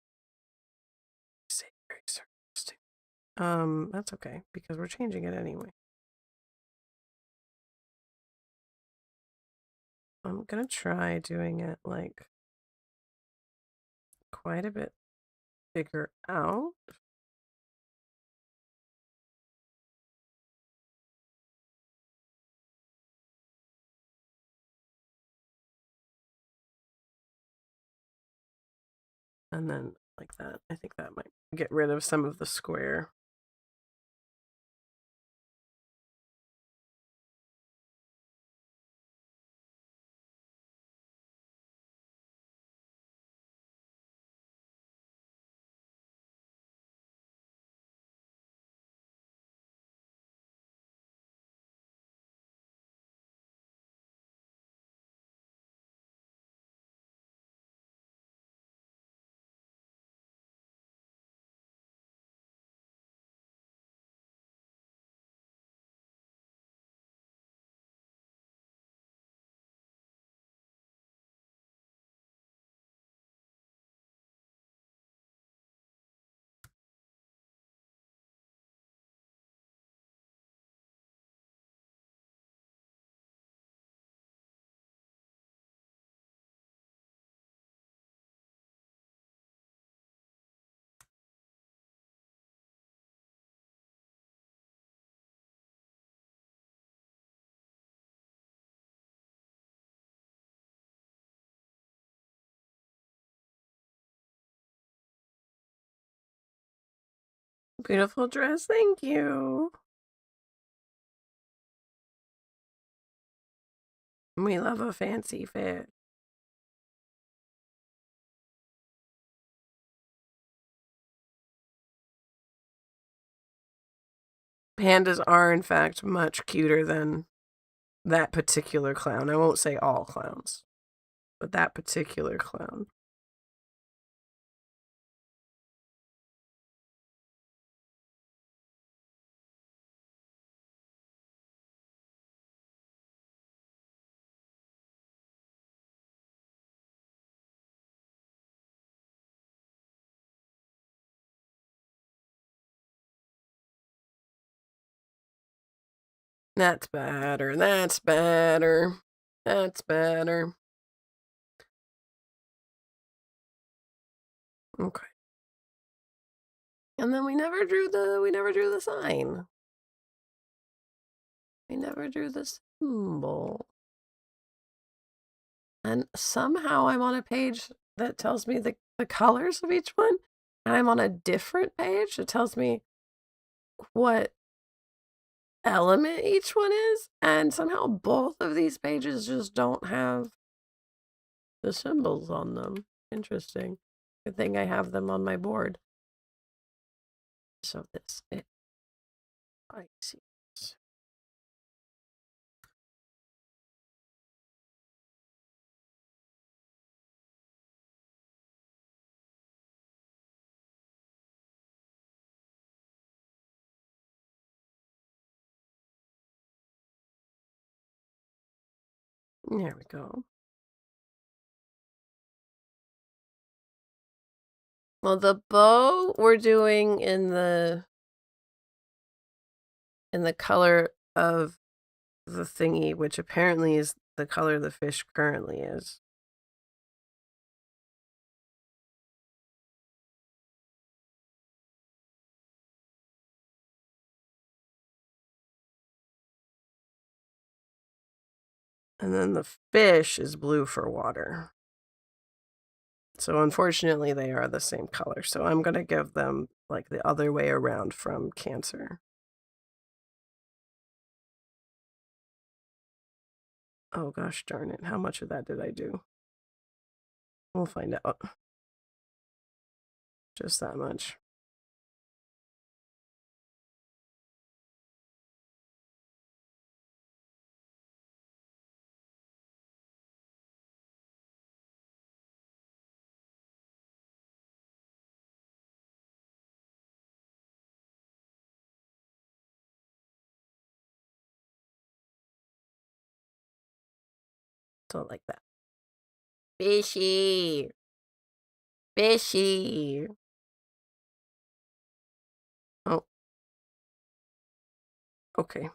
Very interesting. That's okay because we're changing it anyway. I'm gonna try doing it like quite a bit bigger out. And then like that. I think that might get rid of some of the square. Beautiful dress, thank you. We love a fancy fit. Pandas are, in fact, much cuter than that particular clown. I won't say all clowns, but that particular clown. That's better. That's better. That's better. Okay. And then we never drew the sign. We never drew the symbol. And somehow I'm on a page that tells me the colors of each one, and I'm on a different page that tells me what element each one is, and somehow both of these pages just don't have the symbols on them. Interesting. Good thing I have them on my board. So I see. There we go. Well, the bow we're doing in the color of the thingy, which apparently is the color the fish currently is. And then the fish is blue for water. So unfortunately, they are the same color. So I'm going to give them like the other way around from Cancer. Oh gosh darn it. How much of that did I do? We'll find out. Just that much. So like that. Fishy. Fishy. Oh. Okay.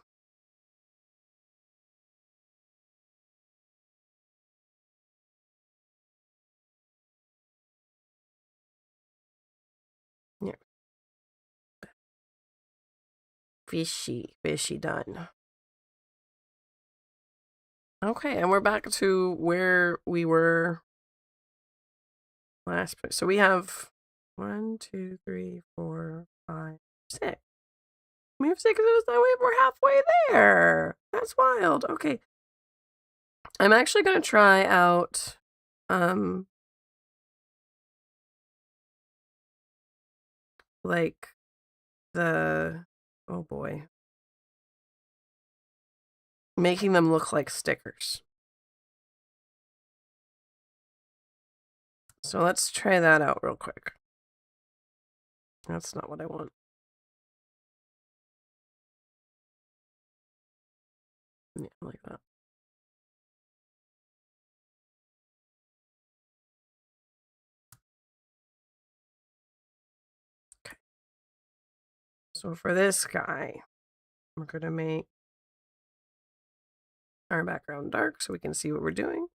Yeah. Fishy. Fishy done. Okay, and we're back to where we were last. So we have 1, 2, 3, 4, 5, 6. We have 6 of those that way. We're halfway there. That's wild. Okay. I'm actually gonna try out like the oh boy. Making them look like stickers. So let's try that out real quick. That's not what I want. Yeah, like that. Okay. So for this guy, we're gonna make our background dark so we can see what we're doing.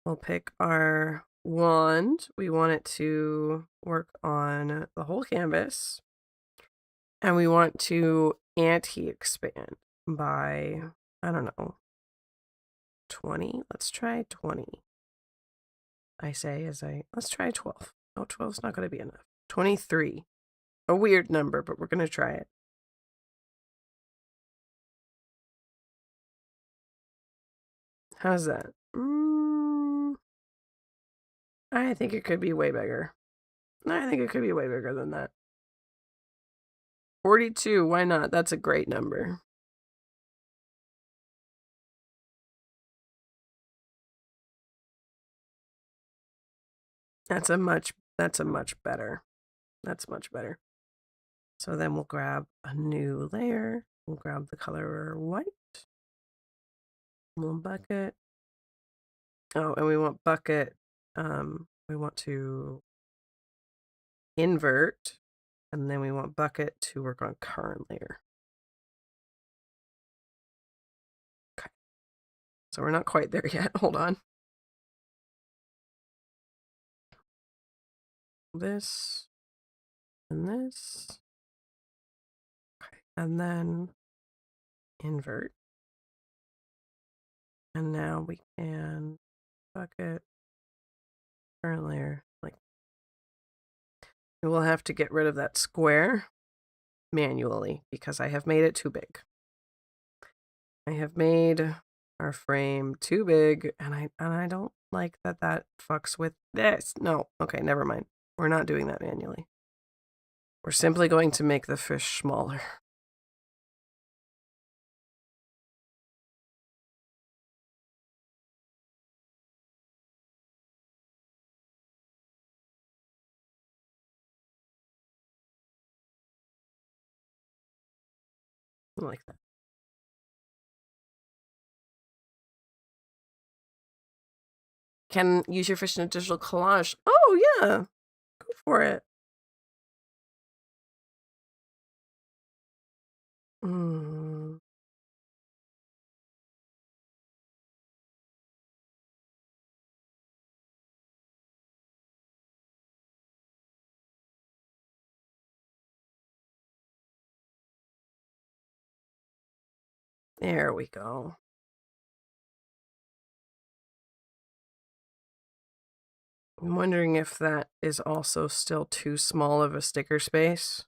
We'll pick our wand. We want it to work on the whole canvas. And we want to anti-expand by, I don't know, 20. Let's try 20. Let's try 12. Oh, 12's not going to be enough. 23. A weird number, but we're going to try it. How's that? I think it could be way bigger. I think it could be way bigger than that. 42, why not? That's a great number. That's much better. That's much better. So then we'll grab a new layer. We'll grab the color white. We'll bucket. Oh, and we want bucket. We want to invert, and then we want bucket to work on current layer. Okay. So we're not quite there yet. Hold on. This and this. Okay. And then invert. And now we can bucket current layer. Like, we'll have to get rid of that square manually because I have made it too big. I have made our frame too big, and I don't like that fucks with this. No, okay, never mind. We're not doing that manually. We're simply going to make the fish smaller. Like that. Can use your fish in a digital collage. Oh, yeah. Go for it. There we go. I'm wondering if that is also still too small of a sticker space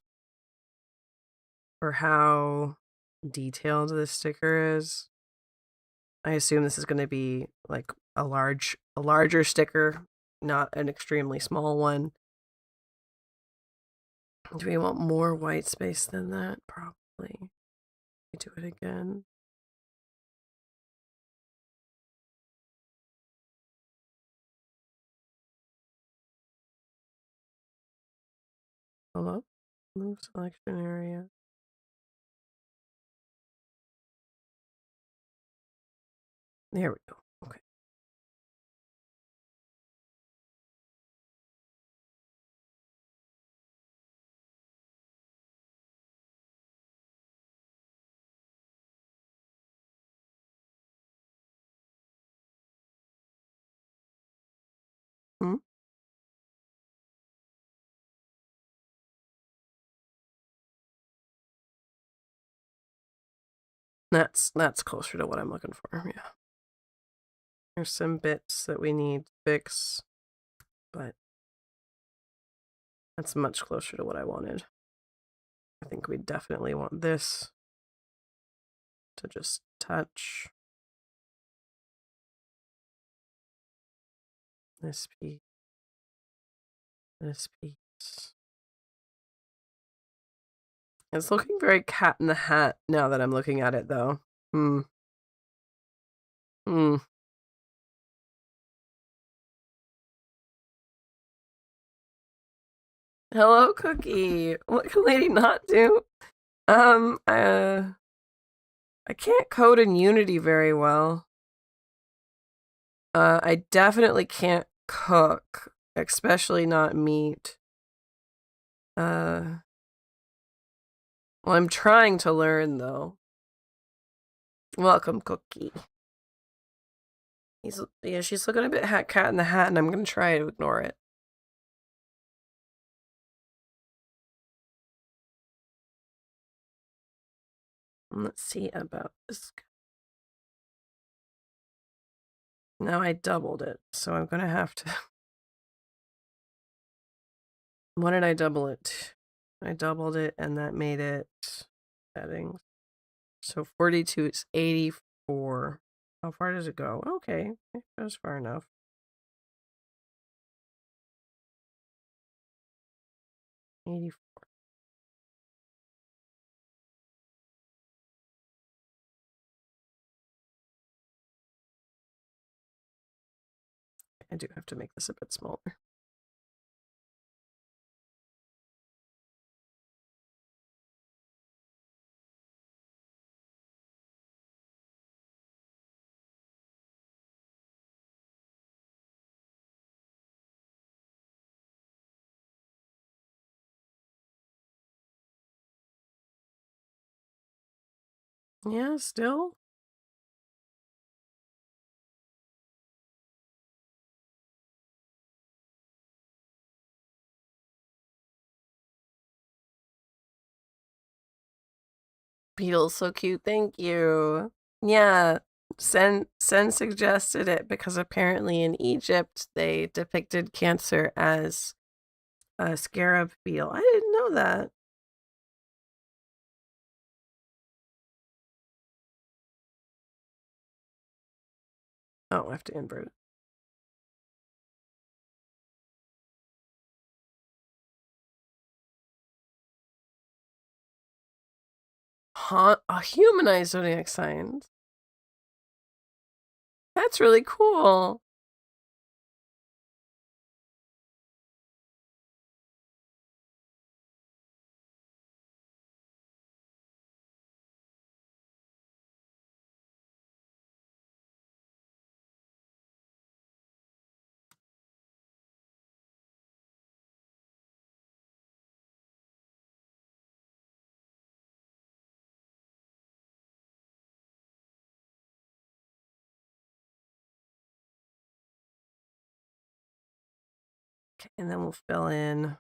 for how detailed this sticker is. I assume this is going to be like a larger sticker, not an extremely small one. Do we want more white space than that? Probably. Do it again. Hello? Move selection area. There we go. That's closer to what I'm looking for, yeah. There's some bits that we need to fix, but that's much closer to what I wanted. I think we definitely want this to just touch this piece, this piece. It's looking very Cat in the Hat now that I'm looking at it, though. Hello, Cookie. What can Lady not do? I can't code in Unity very well. I definitely can't cook, especially not meat. Well, I'm trying to learn, though. Welcome, Cookie. She's looking a bit Cat in the Hat, and I'm gonna try to ignore it. Let's see about this. Now I doubled it, so I'm gonna have to... What did I double it? I doubled it, and that made it settings. So 42 is 84. How far does it go? Okay, it goes far enough. I do have to make this a bit smaller. Yeah, still. Beetle's so cute, thank you. Yeah, Sen suggested it because apparently in Egypt they depicted Cancer as a scarab beetle. I didn't know that. Oh, I have to invert it. Huh? A humanized zodiac signs. That's really cool. Okay, and then we'll fill in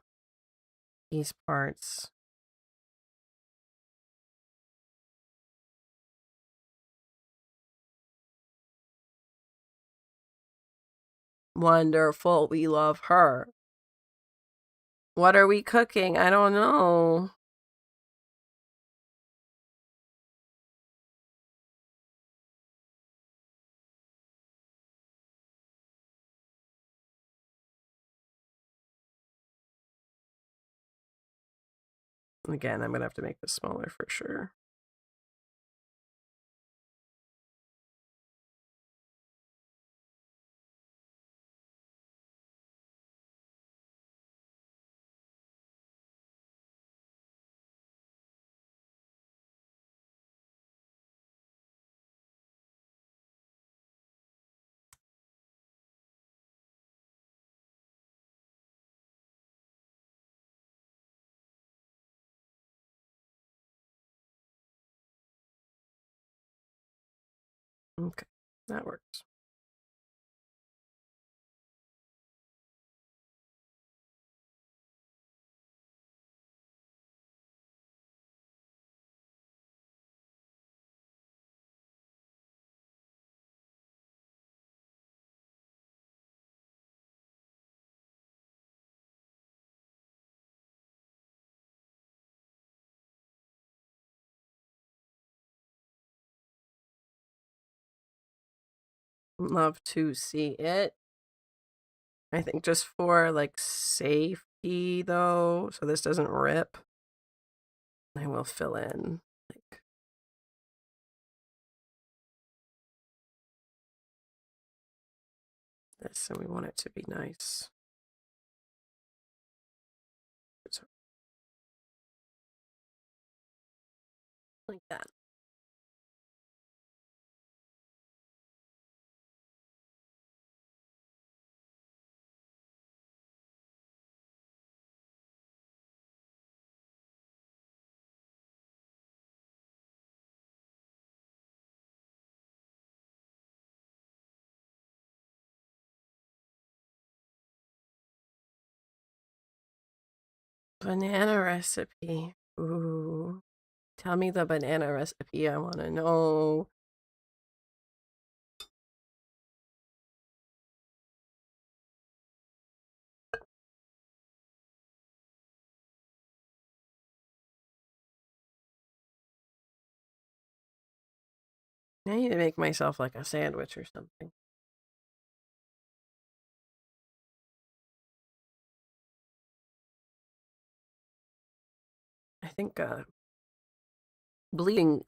these parts. Wonderful. We love her. What are we cooking? I don't know. Again, I'm going to have to make this smaller for sure. Okay, that works. love to see it. I think just for like safety though, so this doesn't rip, I will fill in like this, and we want it to be nice. So, like that. Banana recipe. Ooh. Tell me the banana recipe. I want to know. I need to make myself like a sandwich or something. I think bleeding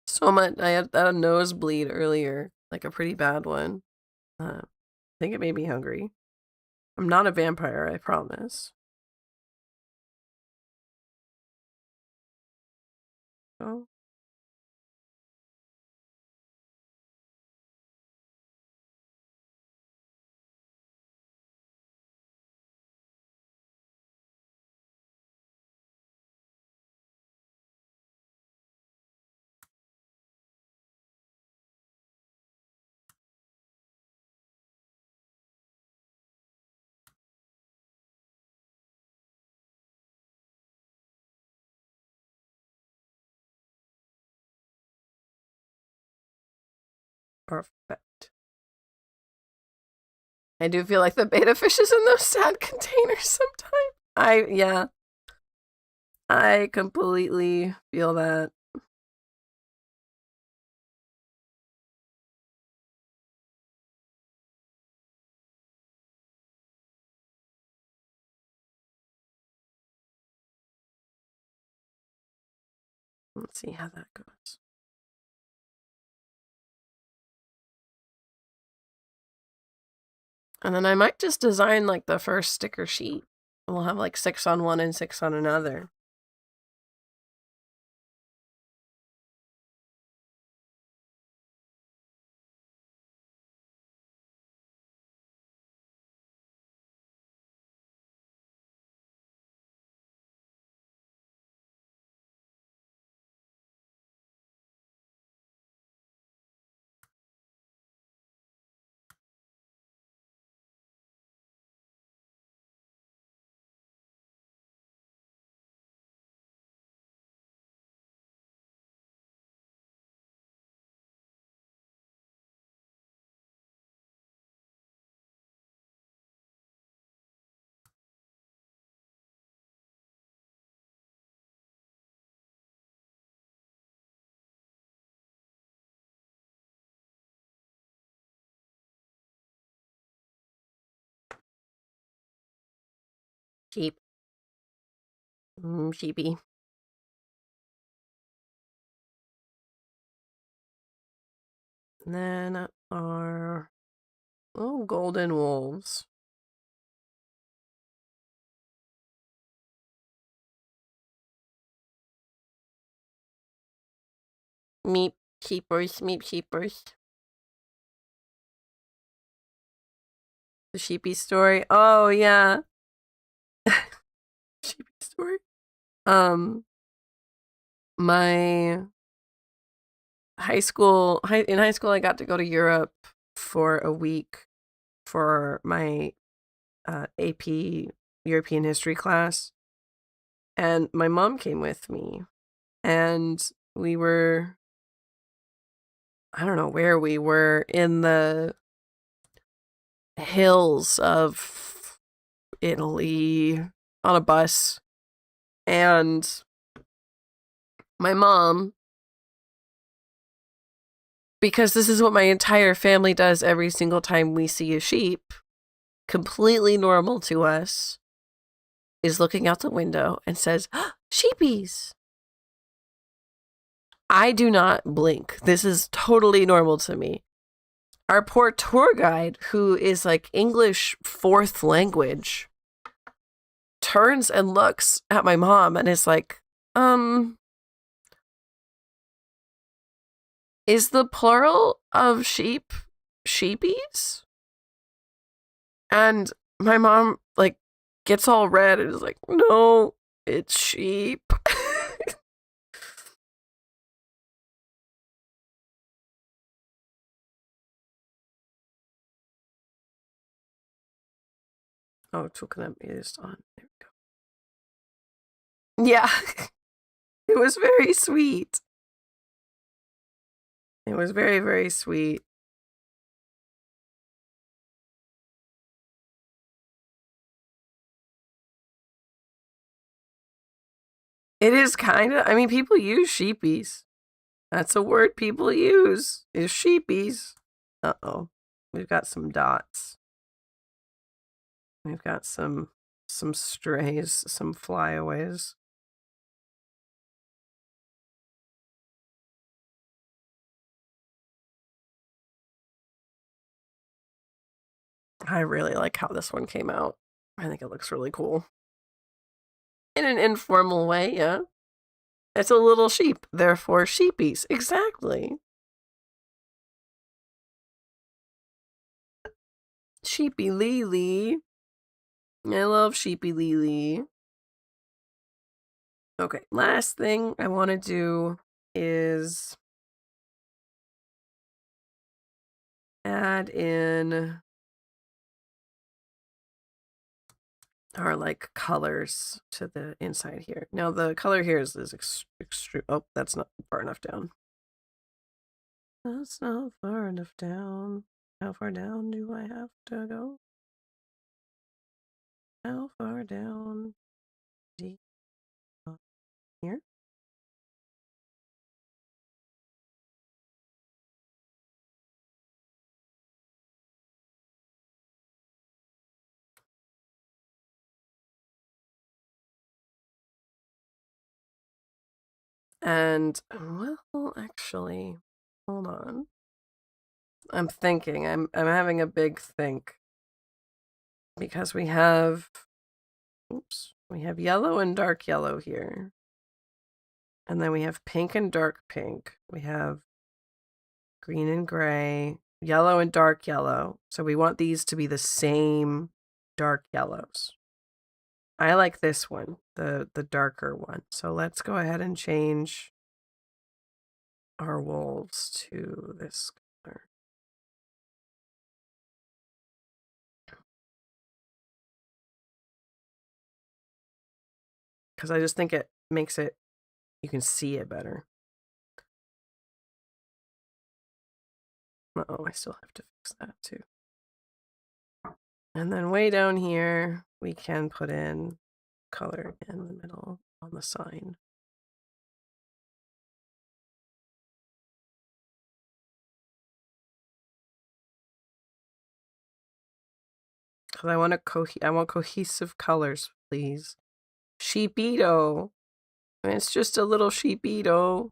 so much. I had a nosebleed earlier, like a pretty bad one. I think it made me hungry. I'm not a vampire, I promise. Oh. Perfect. I do feel like the beta fish is in those sad containers sometimes. Yeah. I completely feel that. Let's see how that goes. And then I might just design like the first sticker sheet. And we'll have like 6 on one and 6 on another. Sheep. Sheepy. And then our little golden wolves. Meep sheepers, meep sheepers. The sheepy story. Oh yeah. Sheepy story. My in high school I got to go to Europe for a week for my AP European history class, and my mom came with me, and we were, I don't know where we were, in the hills of Italy on a bus, and my mom because this is what my entire family does every single time we see a sheep, completely normal to us, is looking out the window and says, oh, sheepies. I do not blink. This is totally normal to me. Our poor tour guide, who is like English fourth language, turns and looks at my mom and is like, is the plural of sheep sheepies? And my mom like gets all red and is like, no, it's sheep. Oh, coconut is on. There we go. Yeah. It was very sweet. It was very, very sweet. It is kind of, I mean, people use sheepies. That's a word people use, is sheepies. Uh-oh. We've got some dots. We've got some strays, some flyaways. I really like how this one came out. I think it looks really cool. In an informal way, yeah. It's a little sheep, therefore sheepies. Exactly. Sheepy Lily. I love Sheepy Lily. Okay, last thing I want to do is add in our like colors to the inside here. Now the color here is extreme. Oh, that's not far enough down. That's not far enough down. How far down do I have to go? How far down? Here? And, well, actually, hold on. I'm thinking. I'm having a big think. Because we have, oops, we have yellow and dark yellow here. And then we have pink and dark pink. We have green and gray, yellow and dark yellow. So we want these to be the same dark yellows. I like this one, the darker one. So let's go ahead and change our wolves to this color. Because I just think it makes it, you can see it better. Uh-oh, I still have to fix that too. And then way down here, we can put in color in the middle on the sign. Because I want I want cohesive colors, please. Sheepito. It's just a little sheepito.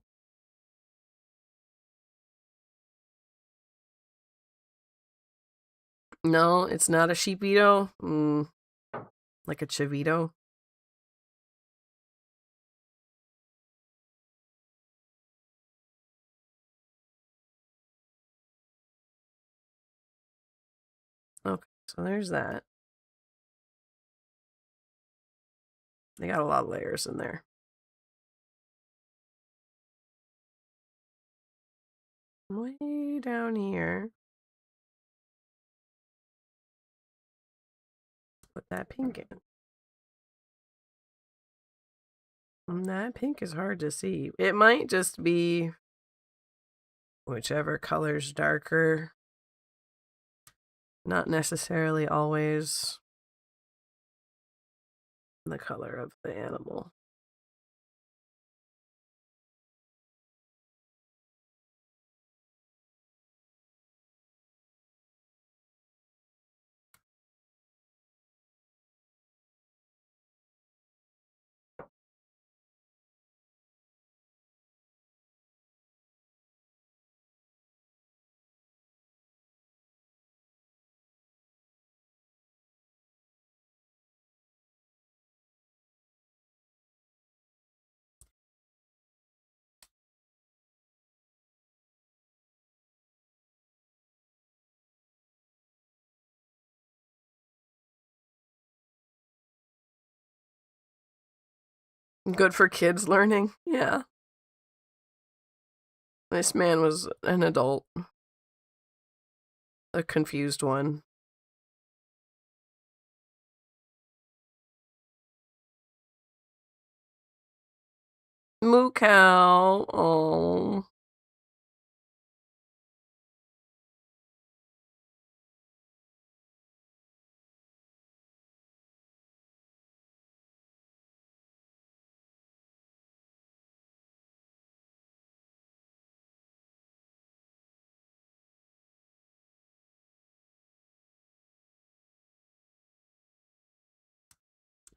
No, it's not a sheepito. Like a chivito. Okay, so there's that. They got a lot of layers in there. Way down here. Put that pink in. That pink is hard to see. It might just be whichever color's darker. Not necessarily always the color of the animal. Good for kids learning. Yeah. This man was an adult. A confused one. Moo cow. Oh.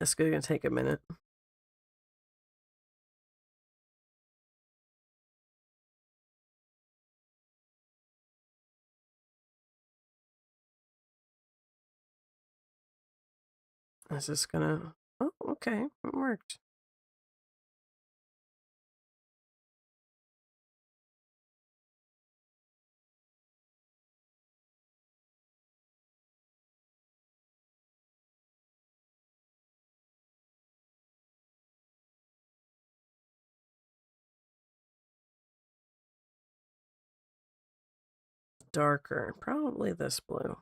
That's gonna take a minute. Is this gonna... Oh, okay. It worked. Darker. Probably this blue.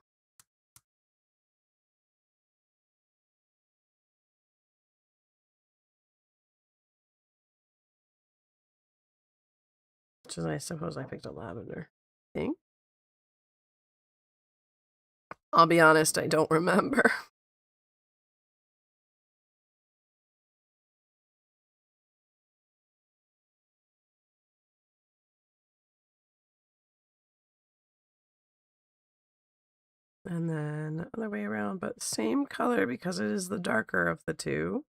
Which is, I suppose I picked a lavender. Think? I'll be honest, I don't remember. And then the other way around, but same color because it is the darker of the two.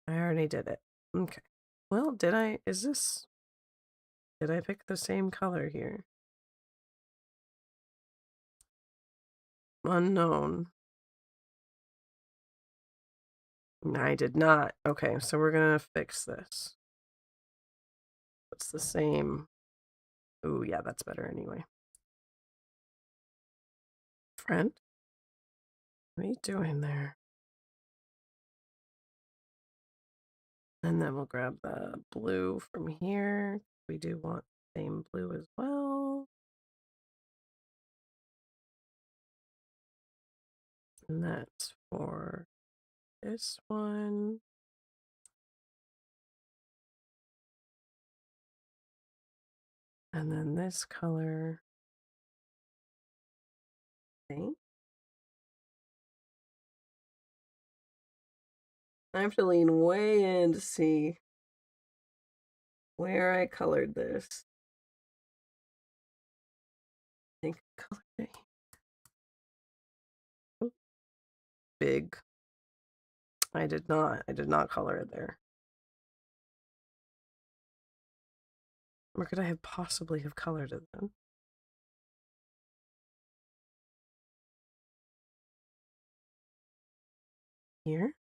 I already did it. Okay. Well, did I pick the same color here? Unknown. I did not. Okay, so we're gonna fix this. It's the same. Ooh, yeah, that's better anyway. Friend? What are you doing there? And then we'll grab the blue from here. We do want the same blue as well. And that's for this one. And then this color. Okay. I have to lean way in to see where I colored this. I think I colored it. Oh, big. I did not color it there. Where could I have possibly have colored it then? Here?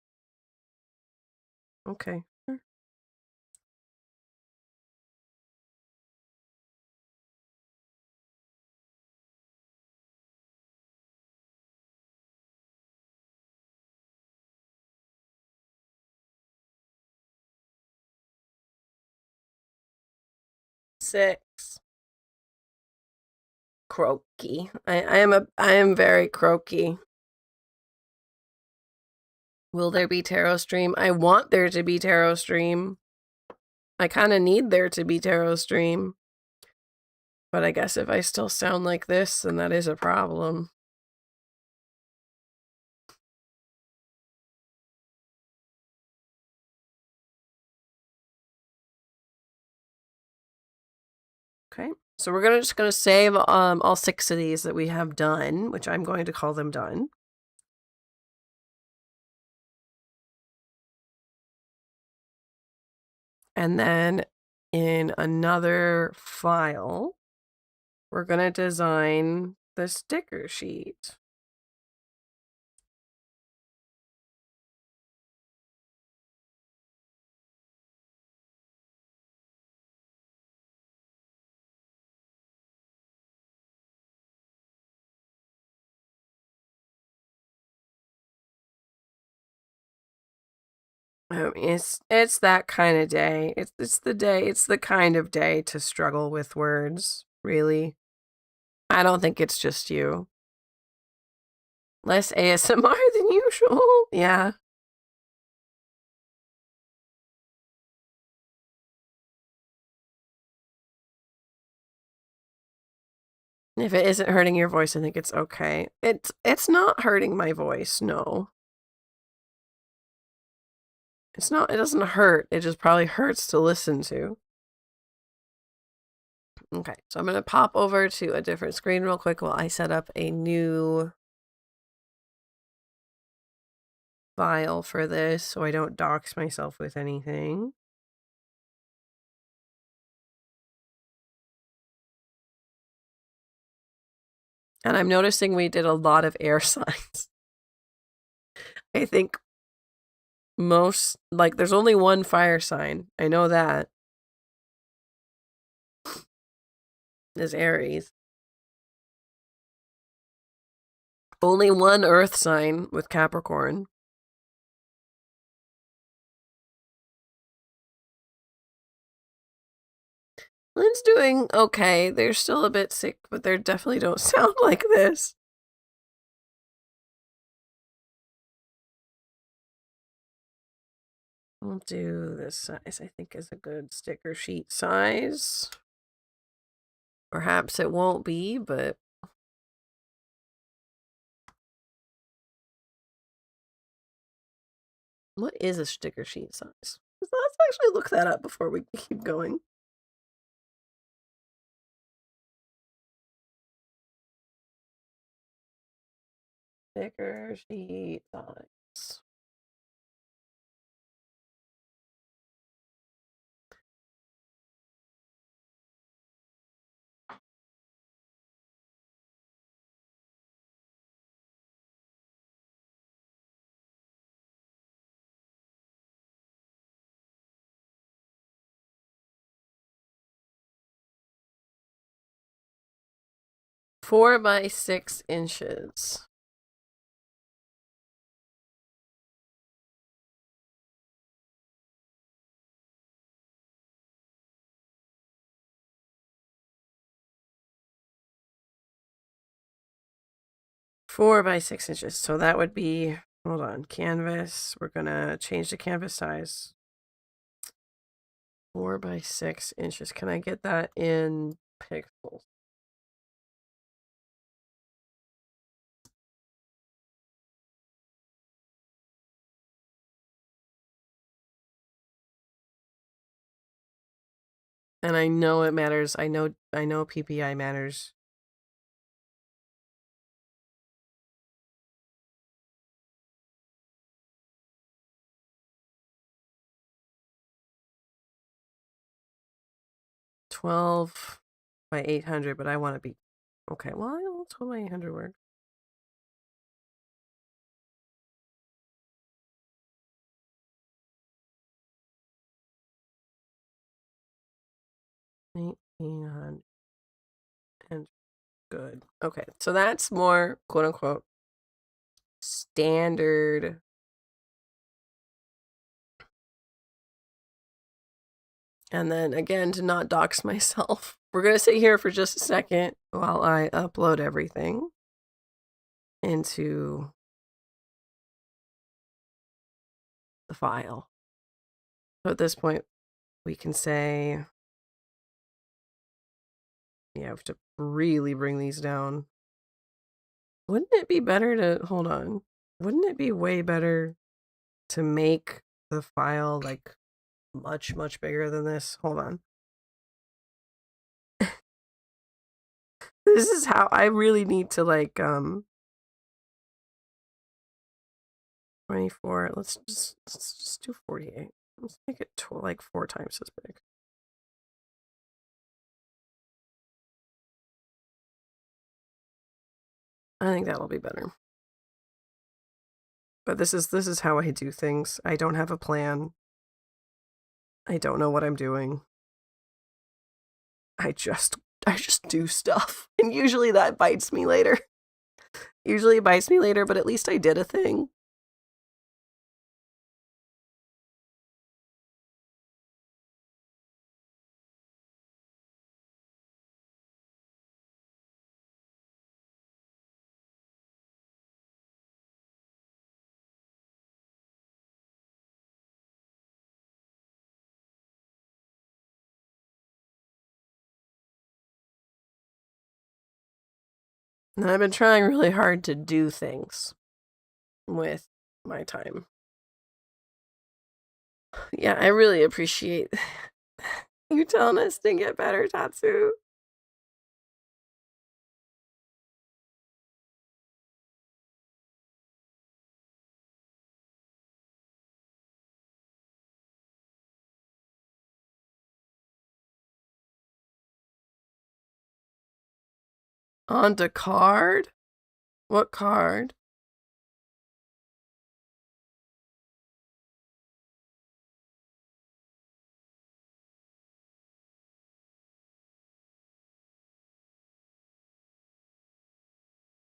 Okay. Sure. Six. Croaky. I am very croaky. Will there be tarot stream? I want there to be tarot stream. I kind of need there to be tarot stream. But I guess if I still sound like this, then that is a problem. Okay, so we're just gonna save all 6 of these that we have done, which I'm going to call them done. And then in another file, we're gonna design the sticker sheet. It's that kind of day. It's the day. It's the kind of day to struggle with words. Really, I don't think it's just you. Less ASMR than usual. Yeah. If it isn't hurting your voice, I think it's okay. It's not hurting my voice. No. It's not. It doesn't hurt. It just probably hurts to listen to. Okay, so I'm going to pop over to a different screen real quick while I set up a new file for this so I don't dox myself with anything. And I'm noticing we did a lot of air signs. I think most, like, there's only one fire sign. I know that. Is Aries. Only one earth sign with Capricorn. Lynn's doing okay. They're still a bit sick, but they definitely don't sound like this. We'll do this size, I think, is a good sticker sheet size. Perhaps it won't be, but what is a sticker sheet size? Let's actually look that up before we keep going. Sticker sheet size. Four by 6 inches. Four by 6 inches. So that would be, hold on, canvas. We're gonna change the canvas size. 4 by 6 inches. Can I get that in pixels? And I know it matters. I know PPI matters. $12 by 800, but I want to be okay. Well, 12 by 800 work. $1,800 and good. Okay, so that's more quote unquote standard. And then again, to not dox myself, we're going to sit here for just a second while I upload everything into the file. So at this point, we can say, yeah, we have to really bring these down. Wouldn't it be better to, hold on, wouldn't it be way better to make the file like much, much bigger than this? Hold on. This is how I really need to like 24. Let's just do 48. Let's make it like 4 times as big. I think that'll be better. But this is how I do things. I don't have a plan. I don't know what I'm doing. I just do stuff. And usually that bites me later. Usually it bites me later, but at least I did a thing. And I've been trying really hard to do things with my time. Yeah, I really appreciate you telling us to get better, Tatsu. On the card? What card?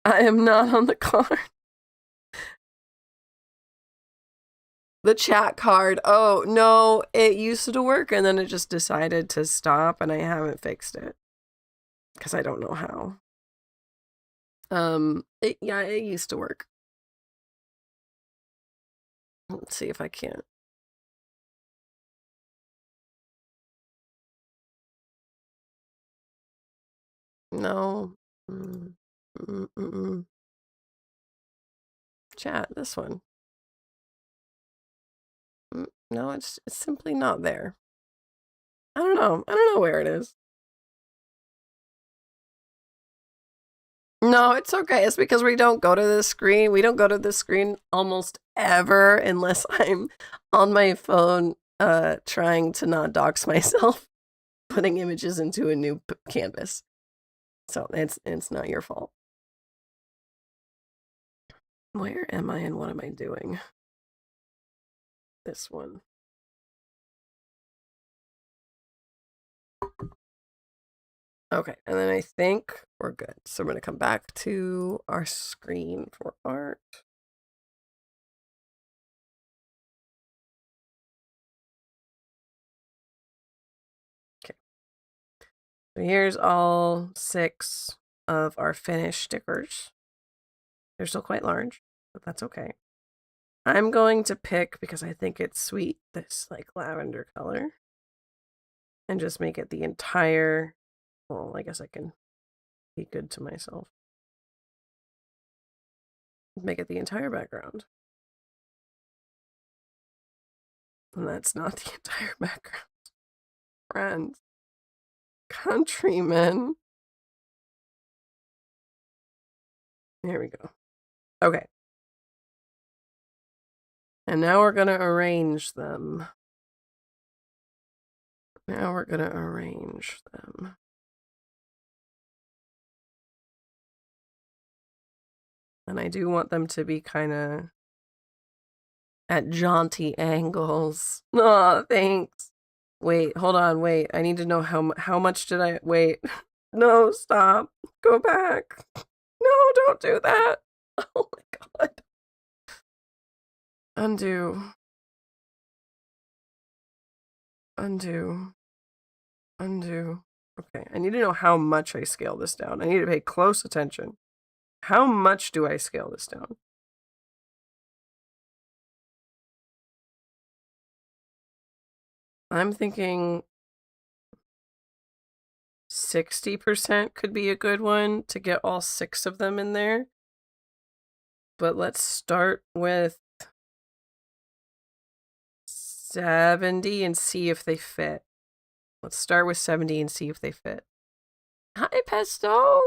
I am not on the card. The chat card. Oh, no, it used to work and then it just decided to stop and I haven't fixed it. Because I don't know how. Yeah, it used to work. Let's see if I can't. No. Chat, this one. No, it's simply not there. I don't know. I don't know where it is. No, it's okay. It's because we don't go to the screen. We don't go to the screen almost ever unless I'm on my phone trying to not dox myself, putting images into a new canvas. So it's not your fault. Where am I and what am I doing? This one. Okay, and then I think we're good. So we're going to come back to our screen for art. Okay. So here's all 6 of our finished stickers. They're still quite large, but that's okay. I'm going to pick, because I think it's sweet, this like lavender color. And just make it the entire, well, I guess I can be good to myself. Make it the entire background. And that's not the entire background. Friends. Countrymen. There we go. Okay. And now we're going to arrange them. And I do want them to be kind of at jaunty angles. Oh, thanks. Wait, hold on, wait. I need to know how much did I wait. No, stop. Go back. No, don't do that. Oh my god. Undo. Okay, I need to know how much I scale this down. I need to pay close attention. How much do I scale this down? I'm thinking 60% could be a good one to get all 6 of them in there. But let's start with 70 and see if they fit. Let's start with 70 and see if they fit. Hi, Pesto!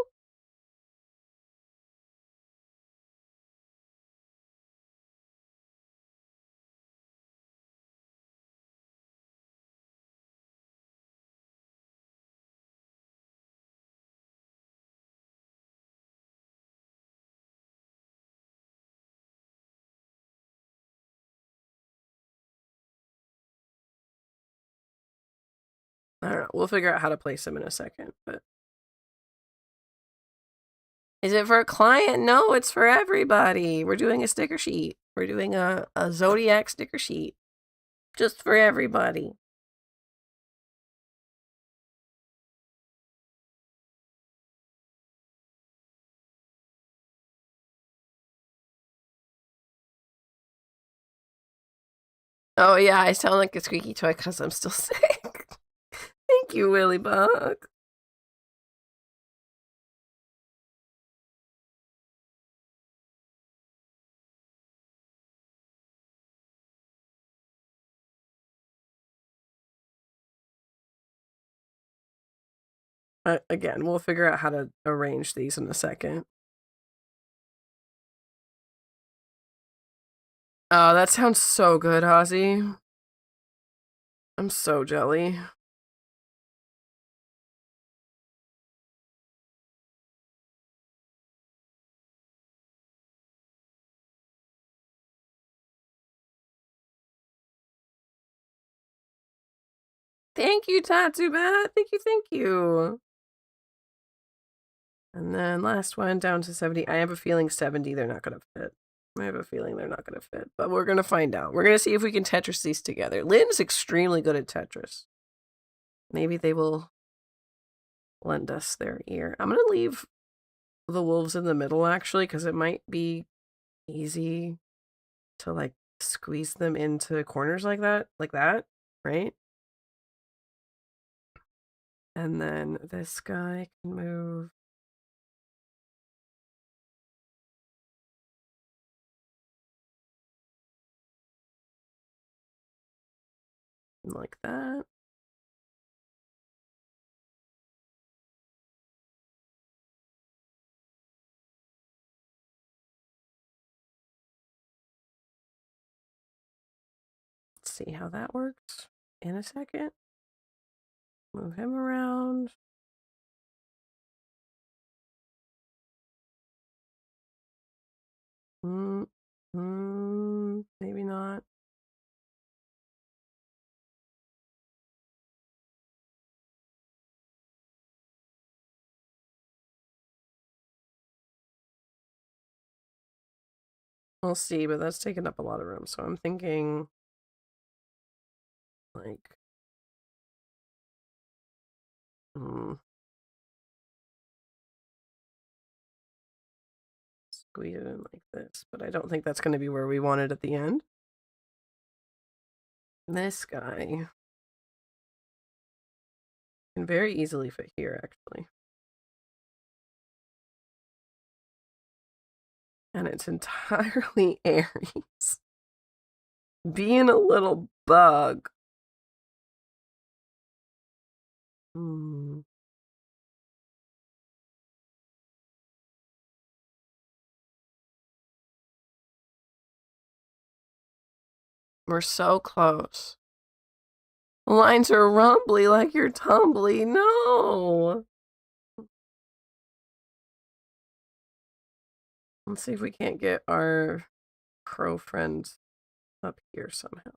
I don't know. We'll figure out how to place them in a second, but... Is it for a client? No, it's for everybody. We're doing a sticker sheet. We're doing a Zodiac sticker sheet. Just for everybody. Oh yeah, I sound like a squeaky toy because I'm still sick. Thank you, Willy Bug. Again, we'll figure out how to arrange these in a second. Oh, that sounds so good, Ozzy. I'm so jelly. Thank you, Tatsubat. Thank you, thank you. And then last one down to 70. I have a feeling 70 they're not going to fit. I have a feeling they're not going to fit, but we're going to find out. We're going to see if we can Tetris these together. Lynn's extremely good at Tetris. Maybe they will lend us their ear. I'm going to leave the wolves in the middle, actually, because it might be easy to, like, squeeze them into corners like that, right? And then this guy can move. Like that. Let's see how that works in a second. Move him around. Maybe not. We'll see, but that's taking up a lot of room. So I'm thinking, like, squeeze it in like this. But I don't think that's going to be where we want it at the end. This guy can very easily fit here, actually. And it's entirely Aries. Being a little bug. We're so close. Lines are rumbly like you're tumbly. No. Let's see if we can't get our crow friend up here somehow.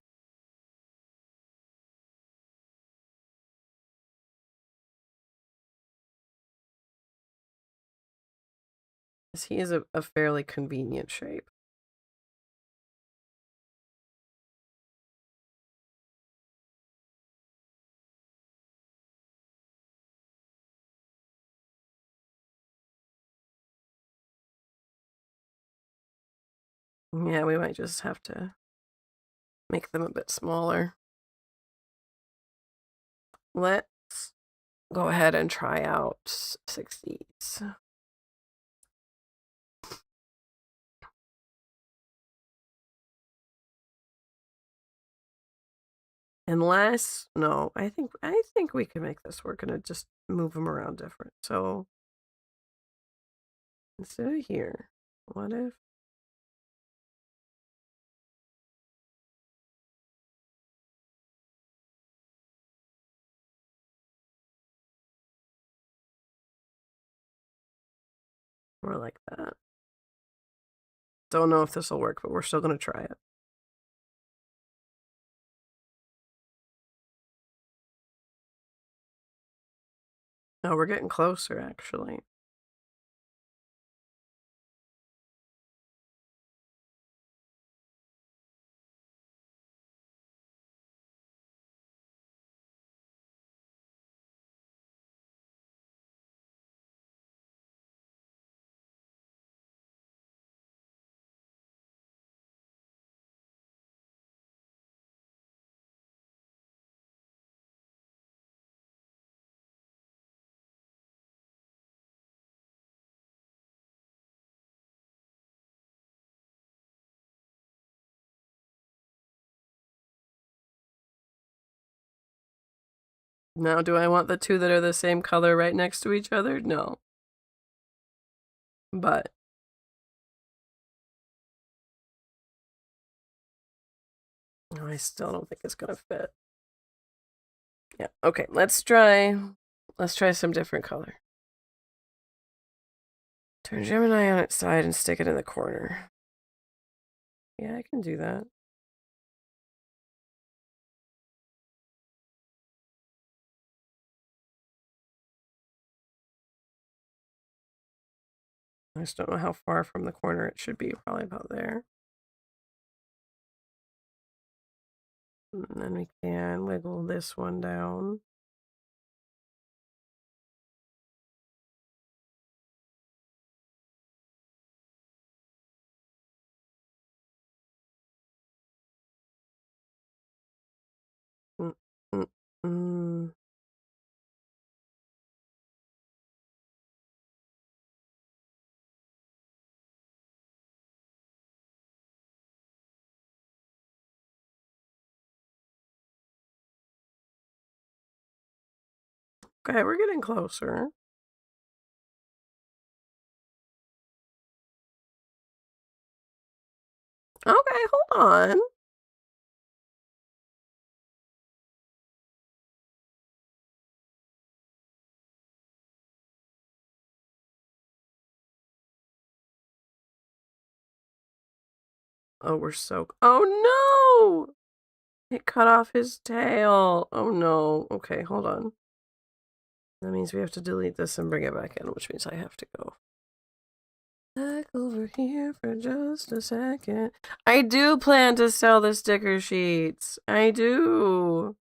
Because he is a fairly convenient shape. Yeah, we might just have to make them a bit smaller. Let's go ahead and try out 60s. Unless, no, I think we can make this. We're gonna just move them around different. So instead of here, what if we're like that? Don't know if this will work, but we're still gonna try it. Oh, we're getting closer, actually. Now, do I want the two that are the same color right next to each other? No. But I still don't think it's gonna fit. Yeah, okay, let's try some different color. Turn Gemini on its side and stick it in the corner. Yeah, I can do that. I just don't know how far from the corner it should be. Probably about there. And then we can wiggle this one down. Mm, mm, mm. Okay, we're getting closer. Okay, hold on. Oh, we're so... Oh, no! It cut off his tail. Oh, no. Okay, hold on. That means we have to delete this and bring it back in, which means I have to go back over here for just a second. I do plan to sell the sticker sheets. I do.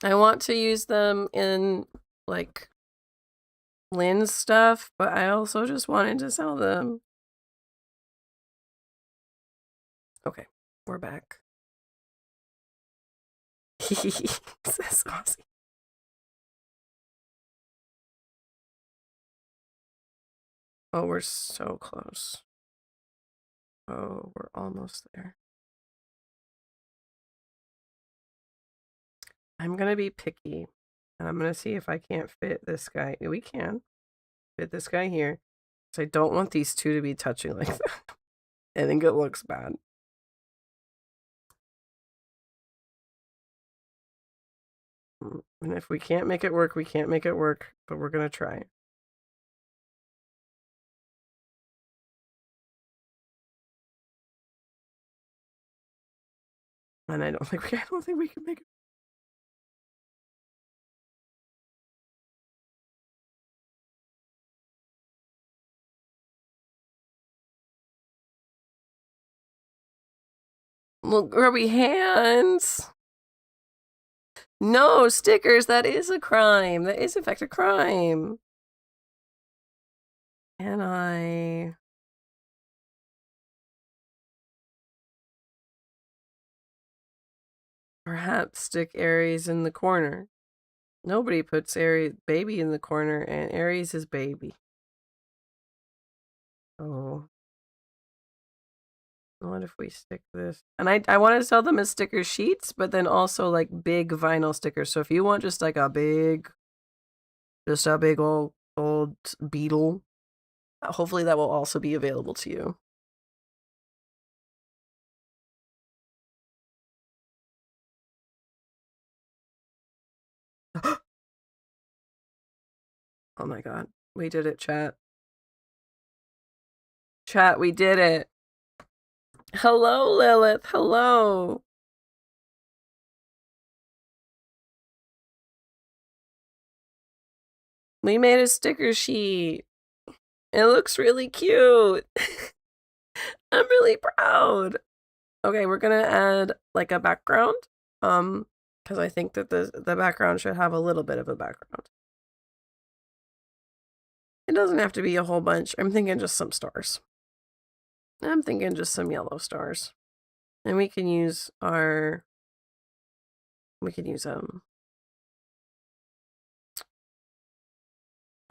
I want to use them in, like, Lynn's stuff, but I also just wanted to sell them. Okay, we're back. Says Aussie. Oh, we're so close. Oh, we're almost there. I'm gonna be picky, and I'm gonna see if I can't fit this guy. We can fit this guy here. So I don't want these two to be touching like that. I think it looks bad. And if we can't make it work, we can't make it work, but we're gonna try. And I don't think we can make it. Well, grubby hands. No, stickers, that is a crime. That is in fact a crime. Can I... perhaps stick Aries in the corner? Nobody puts Aries baby in the corner, and Aries is baby. Oh. What if we stick this? And I want to sell them as sticker sheets, but then also like big vinyl stickers. So if you want just like a big old beetle, hopefully that will also be available to you. Oh my god. We did it, chat. Chat, we did it. Hello, Lilith. Hello. We made a sticker sheet. It looks really cute. I'm really proud. Okay, we're gonna add like a background. Because I think that the background should have a little bit of a background. It doesn't have to be a whole bunch. I'm thinking just some stars. I'm thinking just some yellow stars. And we can use like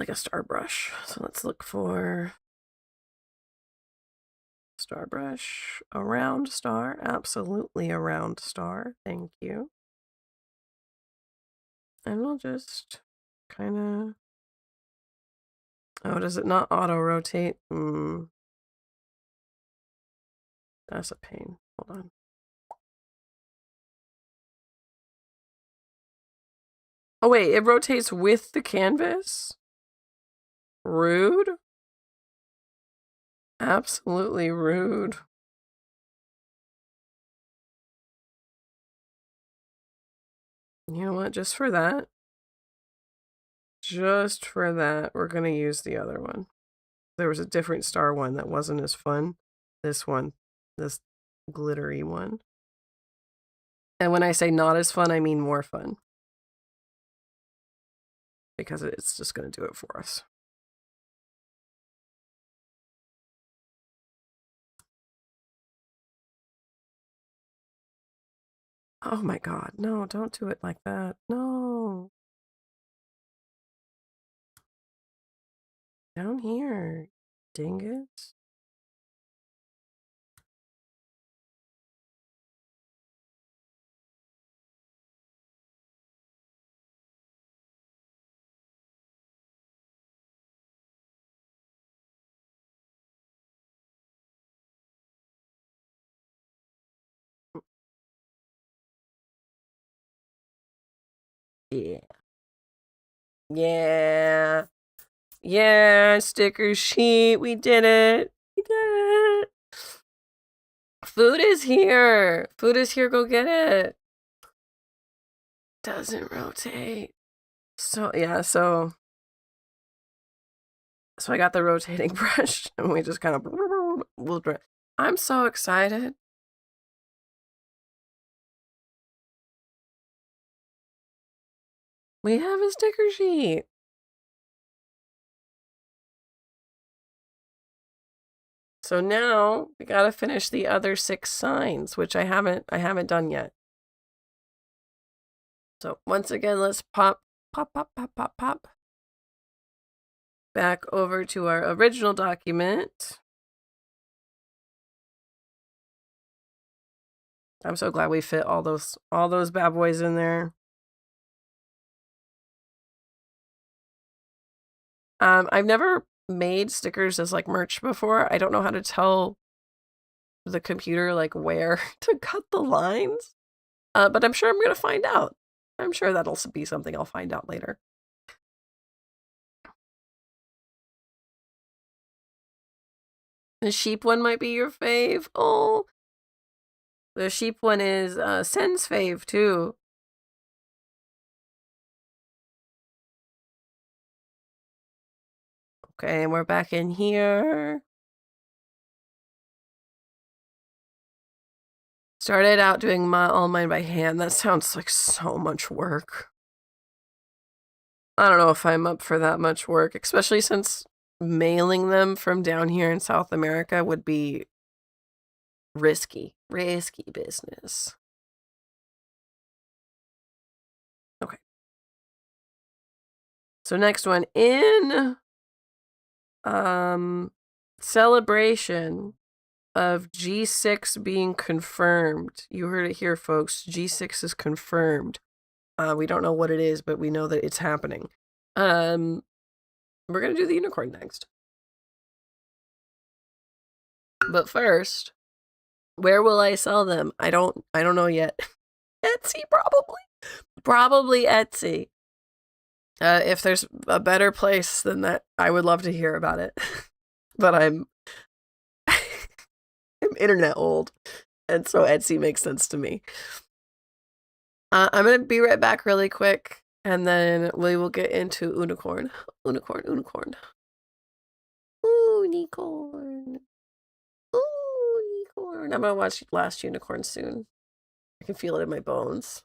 a star brush. So let's look for star brush. A round star. Absolutely a round star. Thank you. And we'll just kind of... Oh, does it not auto-rotate? That's a pain. Hold on. Oh, wait. It rotates with the canvas? Rude? Absolutely rude. You know what? Just for that, we're going to use the other one. There was a different star one that wasn't as fun. This one, this glittery one. And when I say not as fun, I mean more fun. Because it's just going to do it for us. Oh my god, no, don't do it like that. No. Down here, dingus. Yeah. Yeah. Yeah, sticker sheet. We did it. We did it. Food is here. Food is here. Go get it. Doesn't rotate. So, yeah, so I got the rotating brush and we just kind of... I'm so excited. We have a sticker sheet. So now we gotta finish the other 6 signs, which I haven't done yet. So once again, let's pop back over to our original document. I'm so glad we fit all those bad boys in there. I've never made stickers as like merch before. I don't know how to tell the computer like where to cut the lines. But I'm sure I'm gonna find out. I'm sure that'll be something I'll find out later. The sheep one might be your fave. Oh, the sheep one is Sen's fave too. Okay, and we're back in here. Started out doing all mine by hand. That sounds like so much work. I don't know if I'm up for that much work, especially since mailing them from down here in South America would be risky business. Okay. So next one, in celebration of G6 being confirmed. You heard it here, folks. G6 is confirmed. We don't know what it is, but we know that it's happening. We're gonna do the unicorn next. But first, where will I sell them? I don't know yet. Etsy, probably. Probably Etsy. If there's a better place than that, I would love to hear about it. But I'm internet old, and so Etsy makes sense to me. I'm gonna be right back really quick, and then we will get into unicorn. Unicorn. Unicorn. I'm gonna watch Last Unicorn soon. I can feel it in my bones.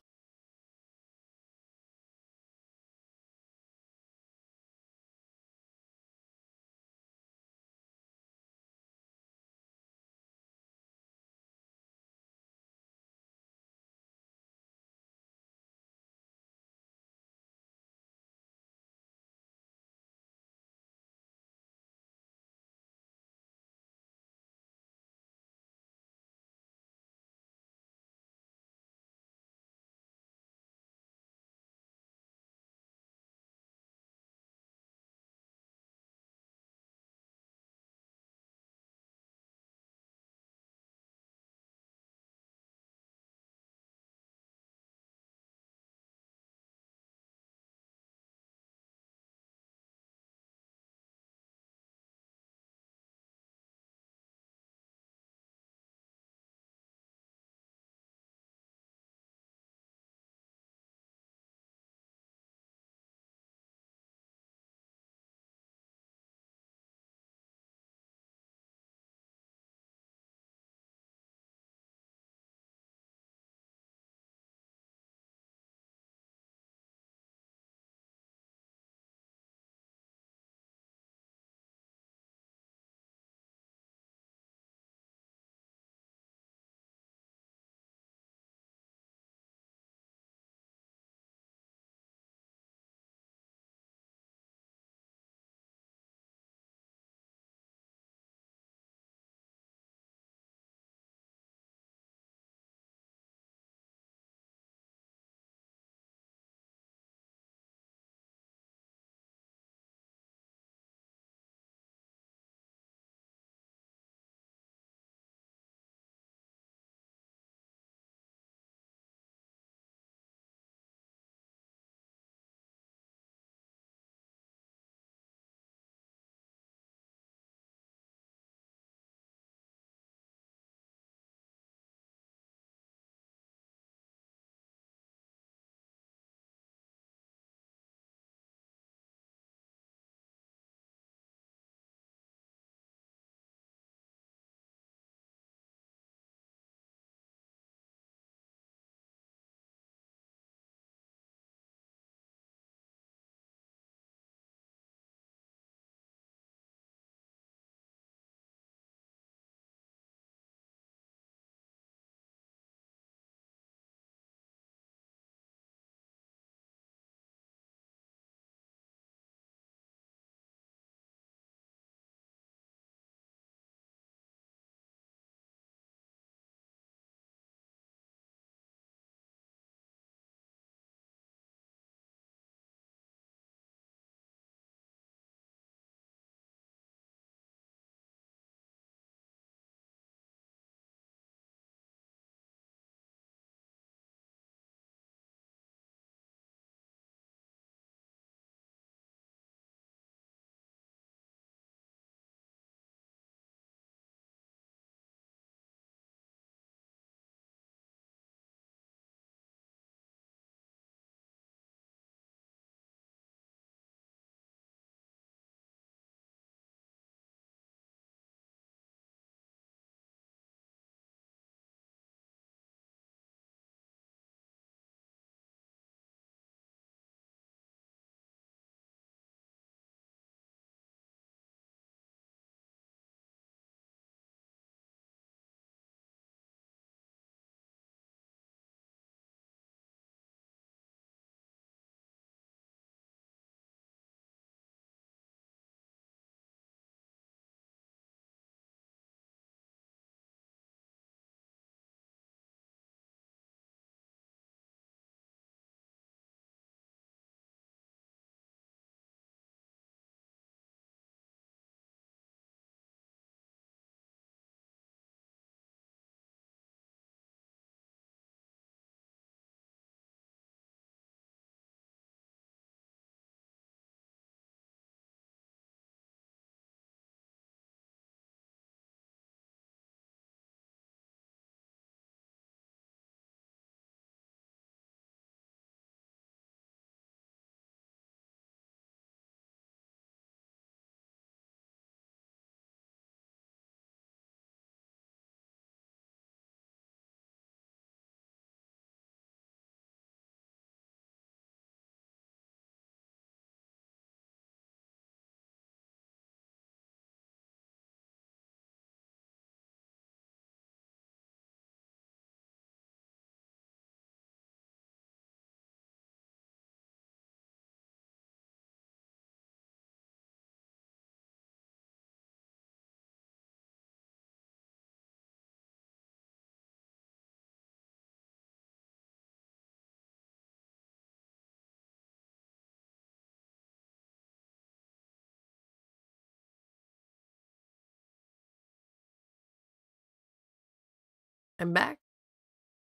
I'm back.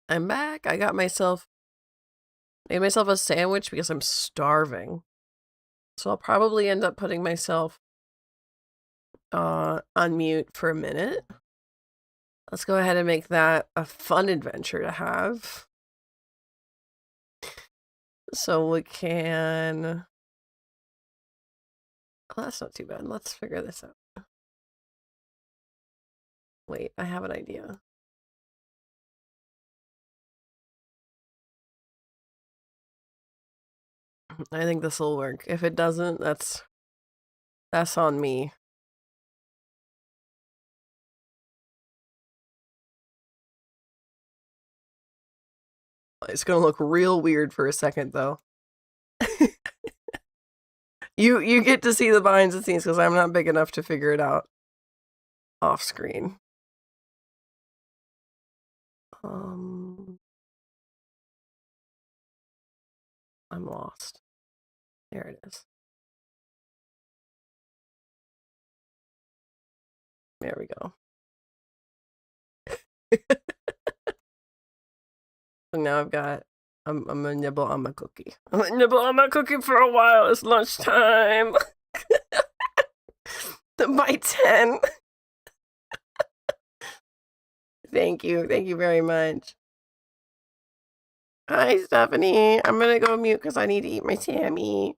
I'm back. I got myself, made myself a sandwich because I'm starving. So I'll probably end up putting myself on mute for a minute. Let's go ahead and make that a fun adventure to have. So we can... Oh, that's not too bad. Let's figure this out. Wait, I have an idea. I think this will work. If it doesn't, that's on me. It's gonna look real weird for a second, though. You get to see the behind the scenes because I'm not big enough to figure it out off screen. I'm lost. There it is. There we go. So now I've got, I'm gonna nibble on my cookie. I'm gonna nibble on my cookie for a while. It's lunchtime. By 10. Thank you. Thank you very much. Hi, Stephanie. I'm gonna go mute because I need to eat my Tammy.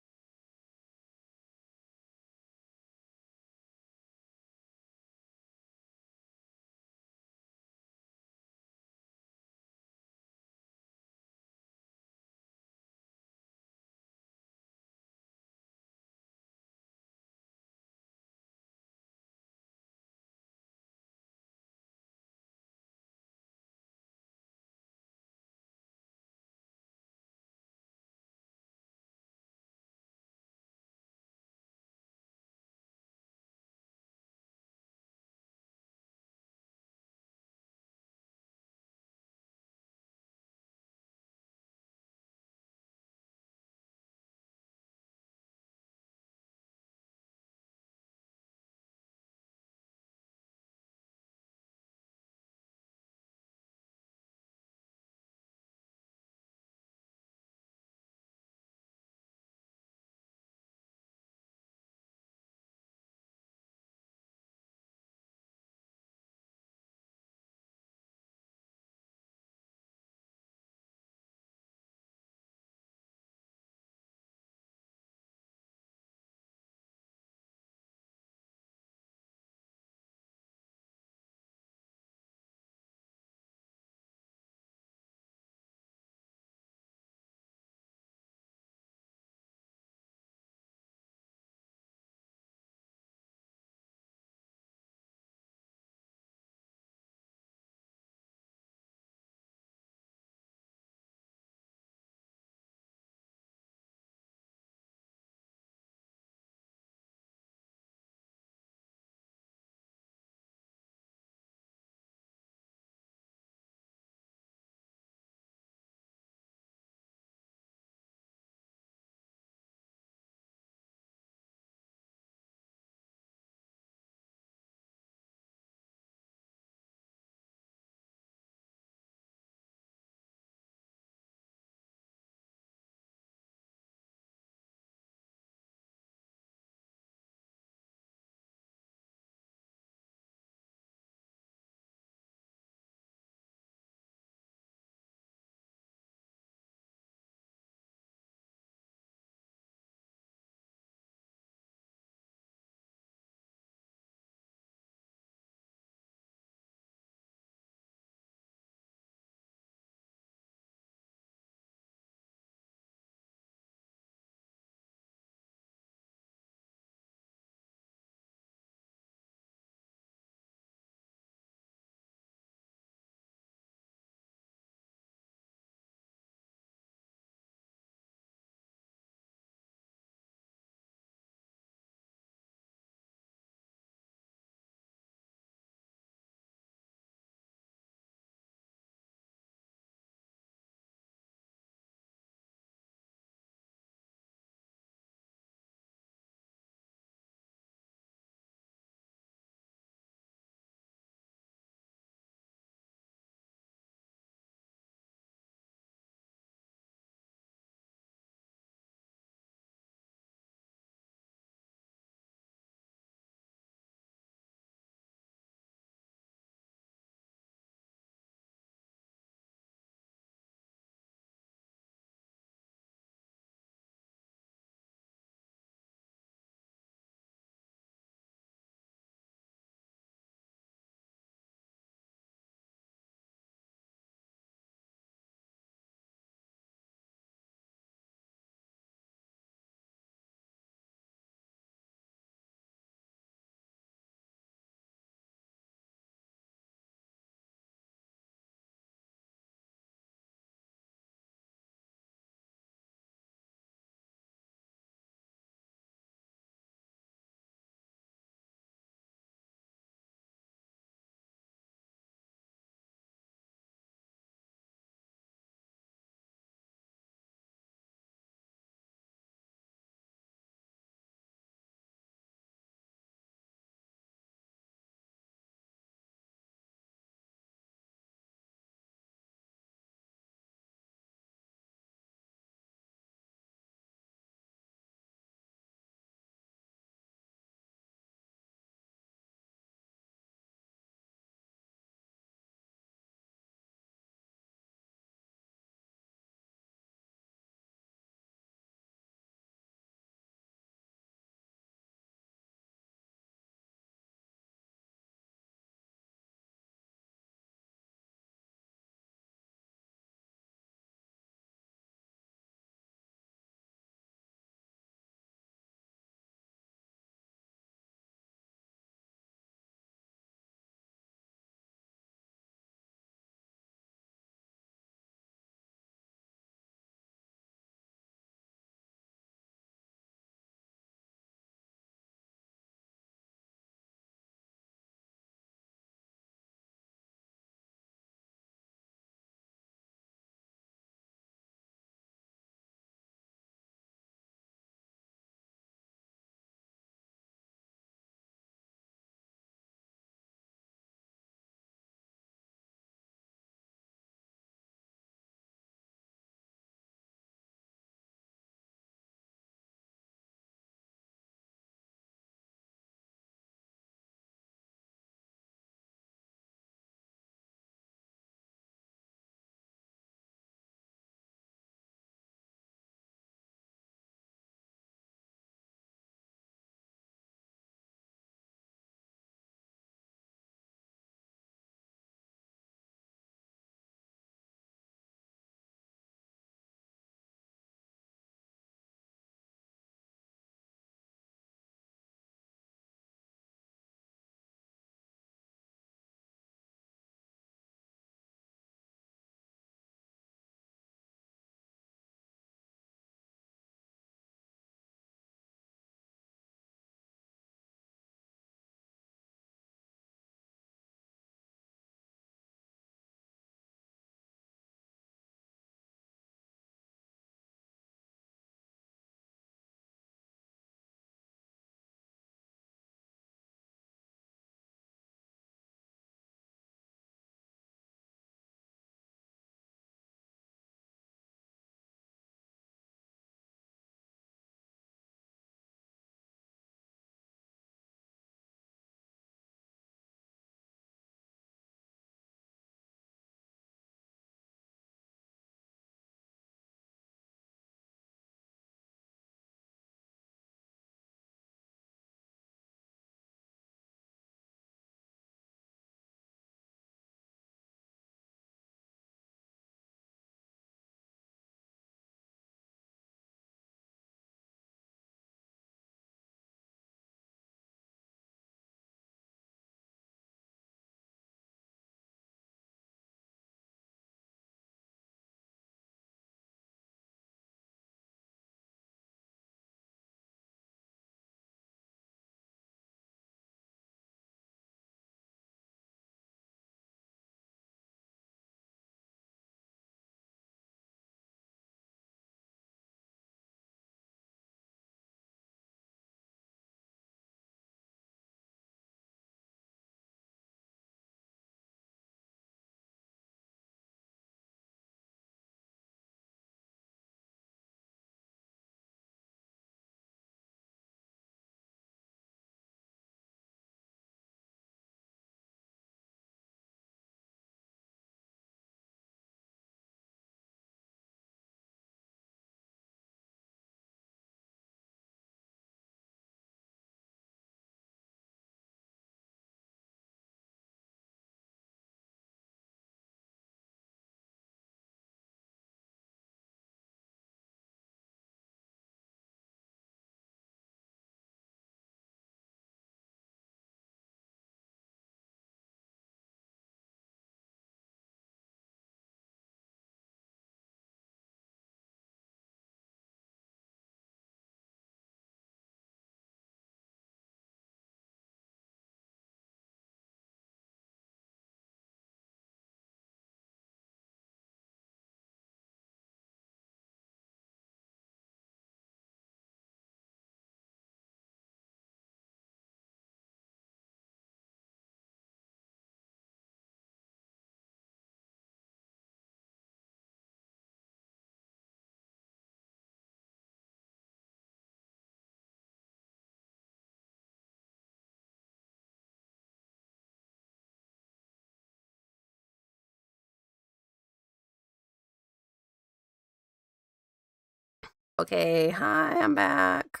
Okay, hi, I'm back.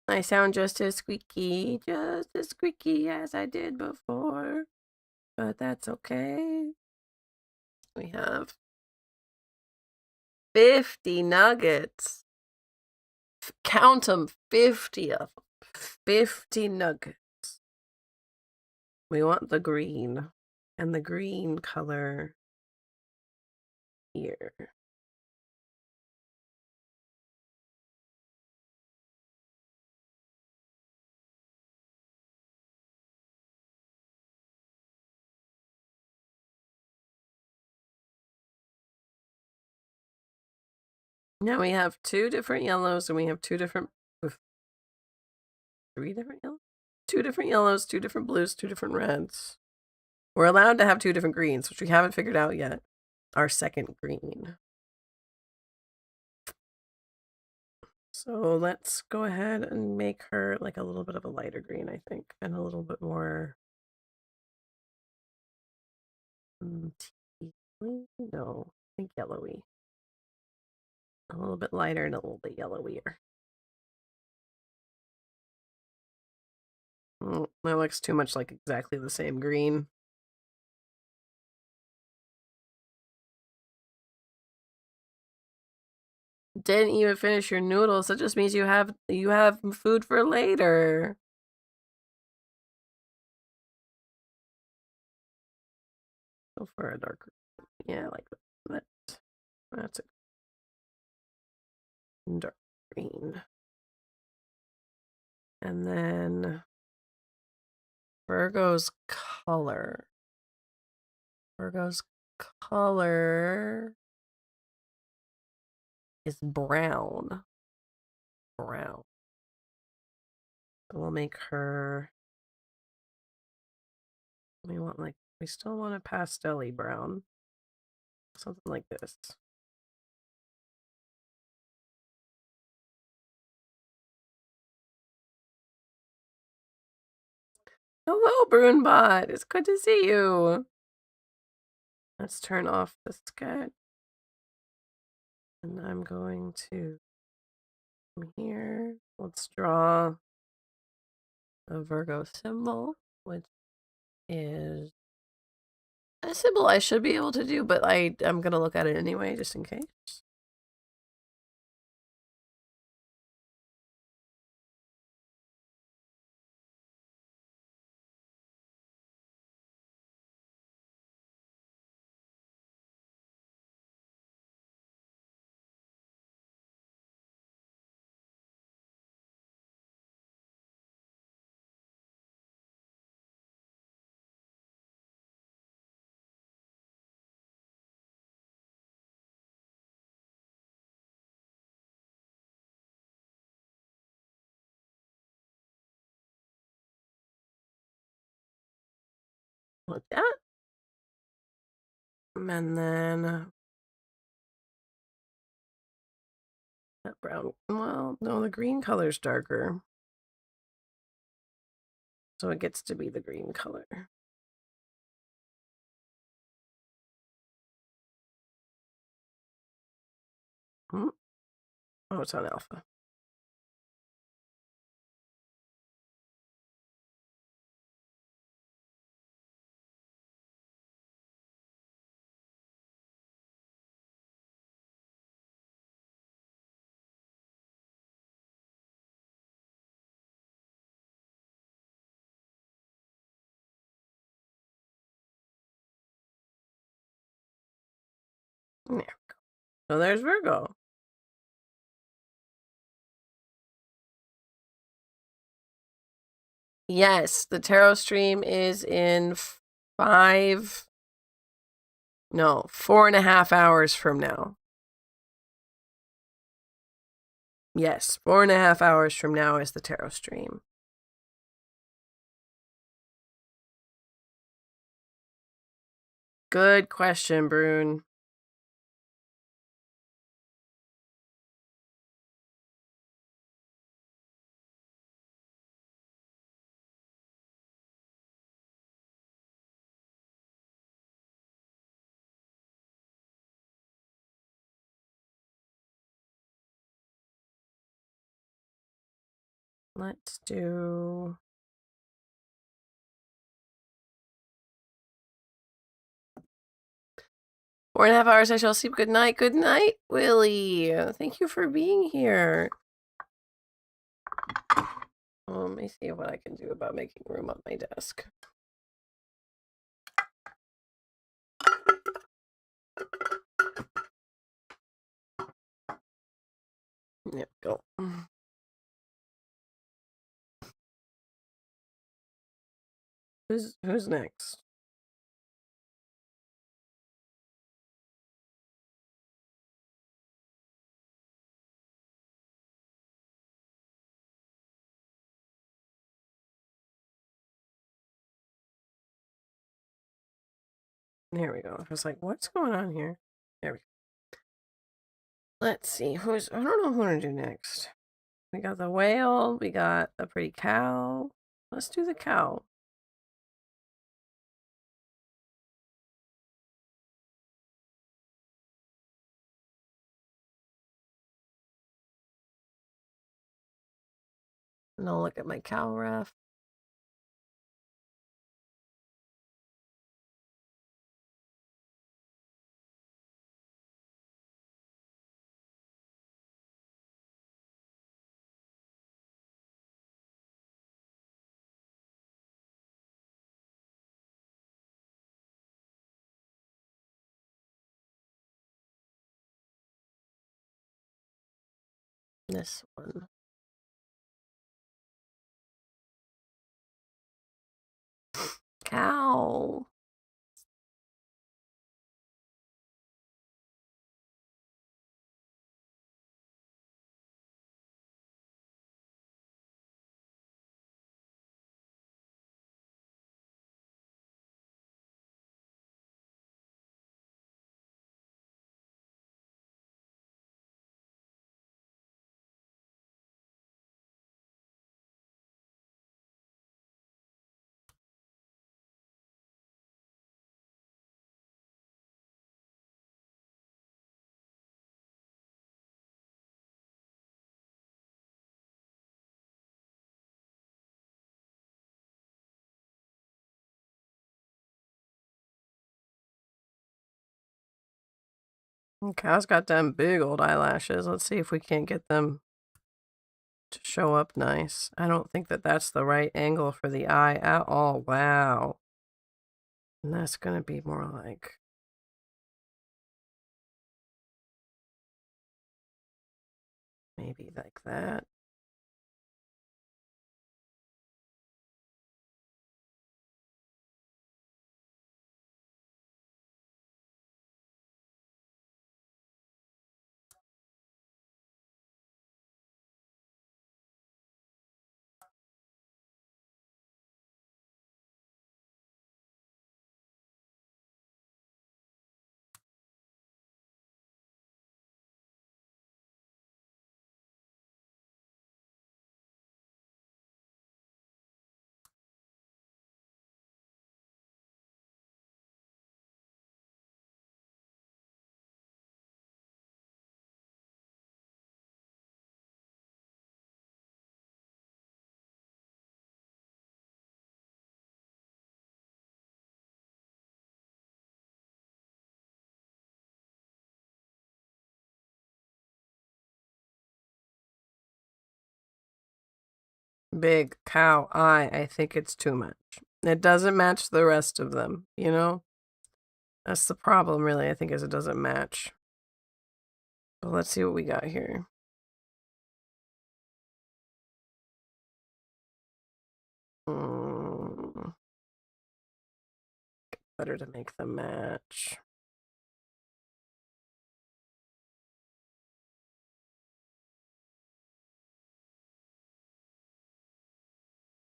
I sound just as squeaky as I did before, but that's okay. We have 50 nuggets. Count them, 50 of them. 50 nuggets. We want the green, and the green color here. Now we have 2 different yellows, and we have 2 different... 3 different yellows? 2 different yellows, 2 different blues, 2 different reds. We're allowed to have 2 different greens, which we haven't figured out yet. Our second green. So let's go ahead and make her like a little bit of a lighter green, I think, and a little bit more... No, I think yellowy. A little bit lighter and a little bit yellowier. That looks too much like exactly the same green. Didn't even finish your noodles. That just means you have food for later. Go for a darker. Yeah, like that. That's a dark green. And then Virgo's color. Virgo's color is brown. Brown. We'll make her... we still want a pastel-y brown. Something like this. Hello, Brunebot. It's good to see you. Let's turn off the sketch. And I'm going to come here. Let's draw a Virgo symbol, which is a symbol I should be able to do, but I'm going to look at it anyway, just in case. Like that. And then that brown. Well, no, the green color's darker. So it gets to be the green color. Oh, it's on alpha. There we go. So there's Virgo. Yes, the tarot stream is in 4.5 hours from now. Yes, 4.5 hours from now is the tarot stream. Good question, Brune. Let's do... Four and a half hours, I shall sleep. Good night. Good night, Willie. Thank you for being here. Let me see what I can do about making room on my desk. There we go. Who's next? There we go. I was like, what's going on here? There we go. Let's see. I don't know who to do next. We got the whale. We got a pretty cow. Let's do the cow. And I'll look at my cow ref. This one. Cow. Cow's got them big old eyelashes. Let's see if we can't get them to show up nice. I don't think that that's the right angle for the eye at all. Wow. And that's going to be more like... maybe like that. Big cow eye. I think it's too much. It doesn't match the rest of them, you know? That's the problem, really, I think, is it doesn't match. But let's see what we got here. Better to make them match.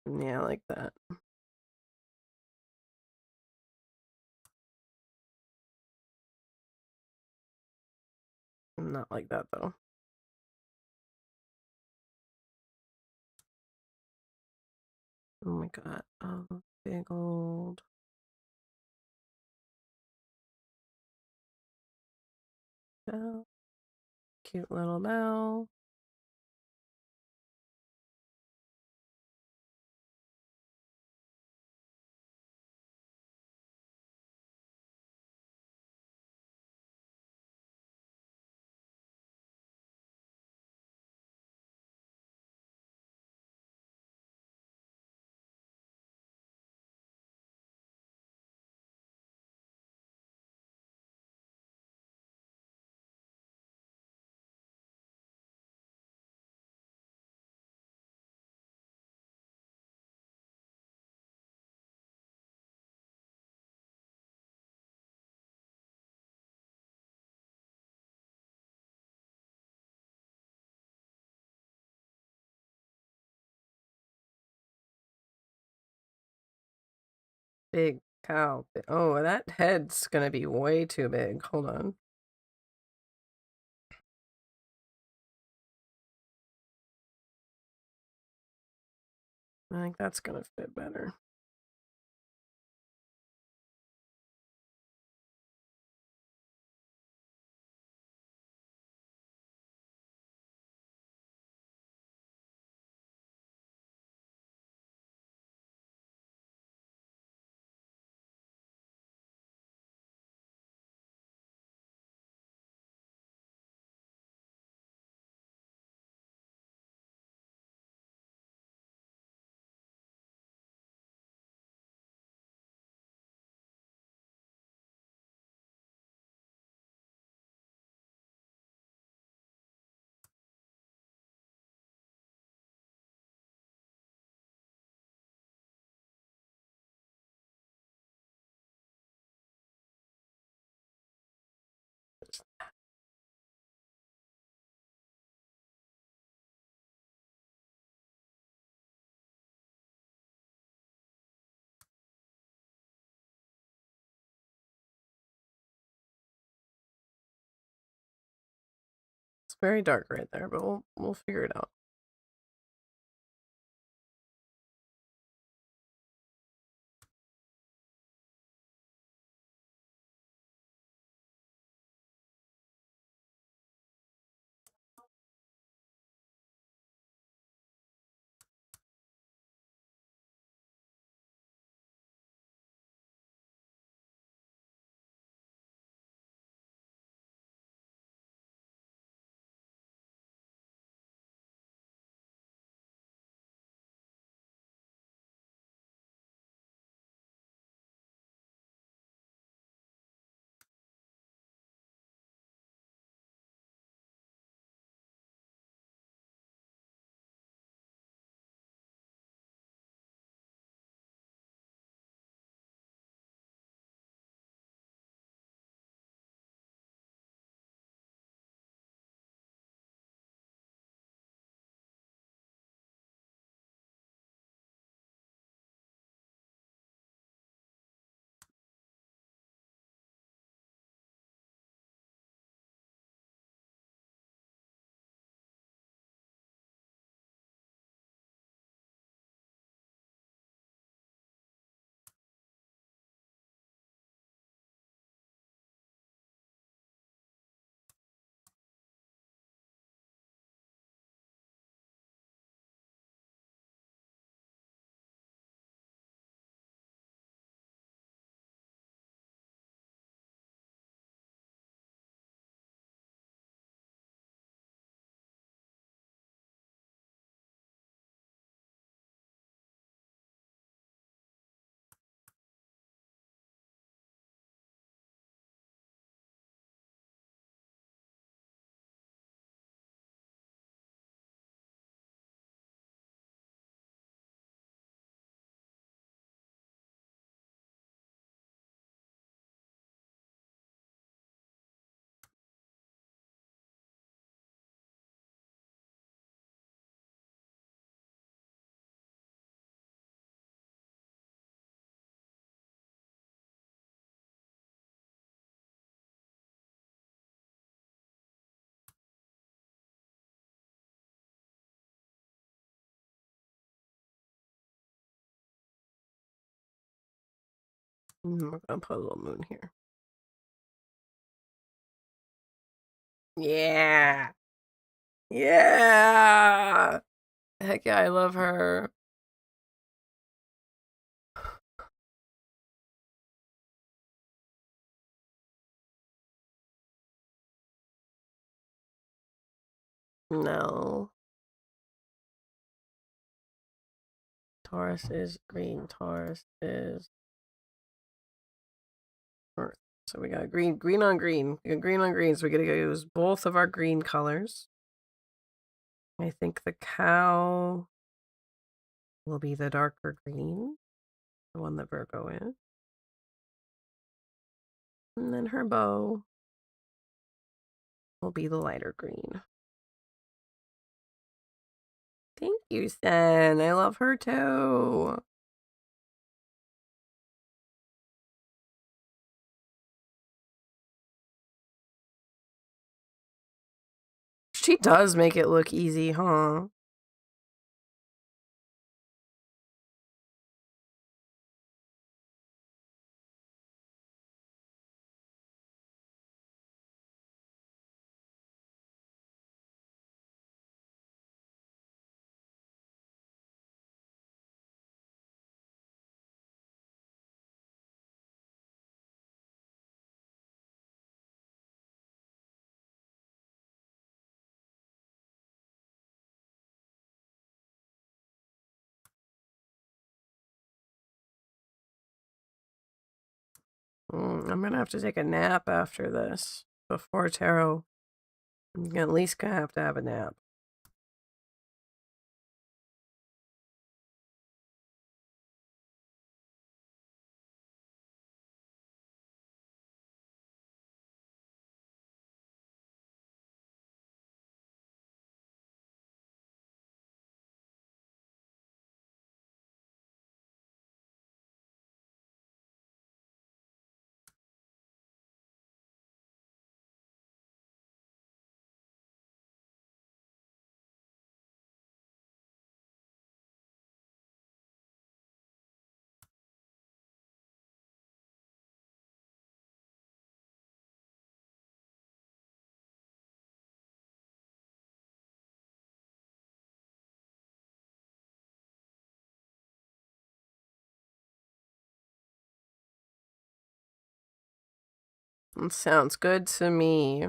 Yeah, like that. Not like that, though. Oh my god. Oh, big old... bell. Cute little bell. Big cow. Oh, that head's gonna be way too big. Hold on. I think that's gonna fit better. It's very dark right there, but we'll figure it out. We're gonna put a little moon here. Yeah. Yeah. Heck yeah, I love her. No. Taurus is green. Taurus is Earth. So we got green on green. We got green on green, so we gotta use both of our green colors. I think the cow will be the darker green, the one that Virgo is. And then her bow will be the lighter green. Thank you, Sen. I love her too. She does make it look easy, huh? I'm gonna have to take a nap after this. Before tarot. I'm at least gonna have to have a nap. It sounds good to me.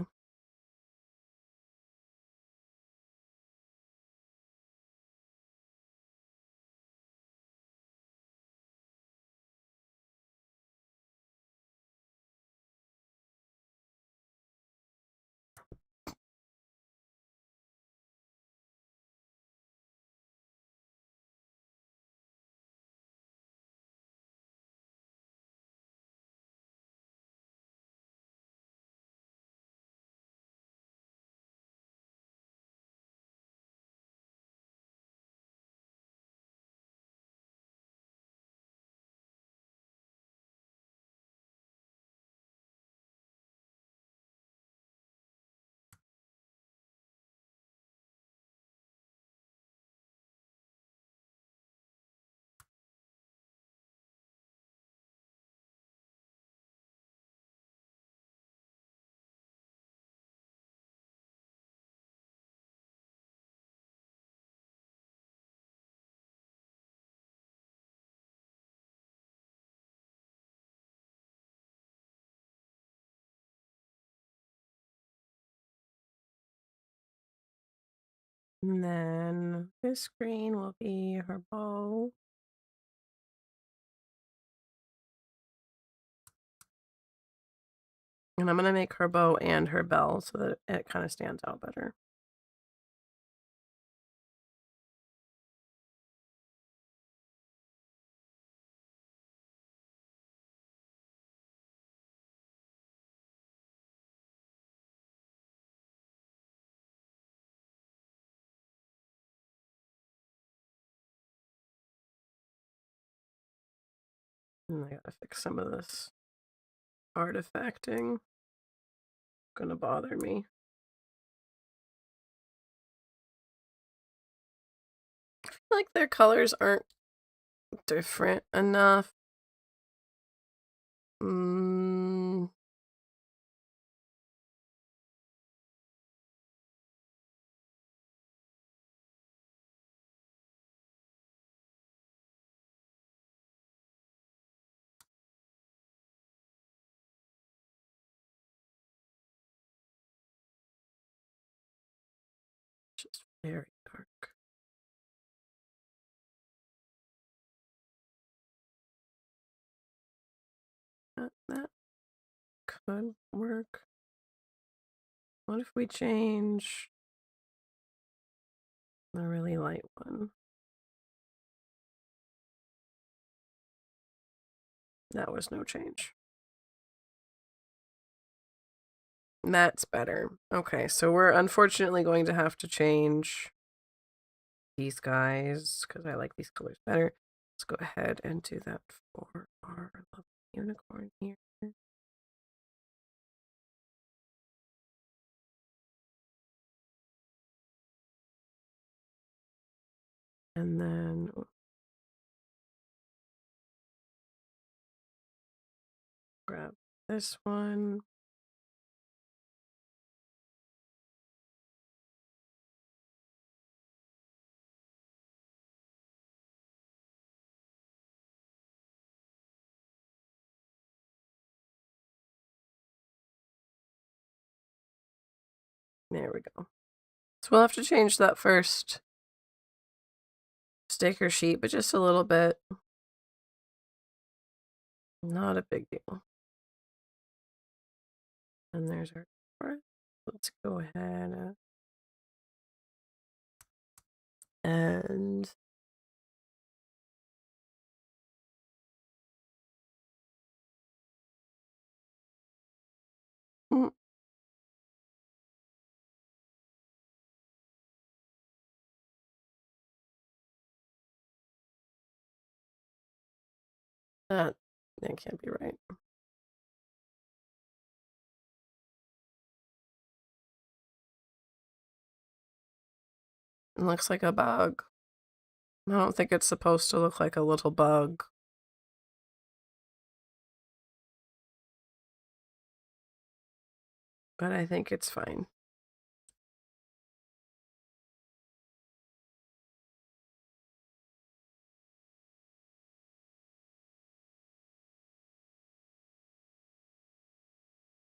And then this green will be her bow. And I'm gonna make her bow and her bell so that it kind of stands out better. And I gotta fix some of this artifacting. Gonna bother me. I feel like their colors aren't different enough. Just very dark. That could work. What if we change the really light one? That was no change. That's better. Okay, so we're unfortunately going to have to change these guys because I like these colors better. Let's go ahead and do that for our lovely unicorn here. And then grab this one. There we go. So we'll have to change that first sticker sheet, but just a little bit. Not a big deal. And there's our part. Let's go ahead and that can't be right. It looks like a bug. I don't think it's supposed to look like a little bug. But I think it's fine.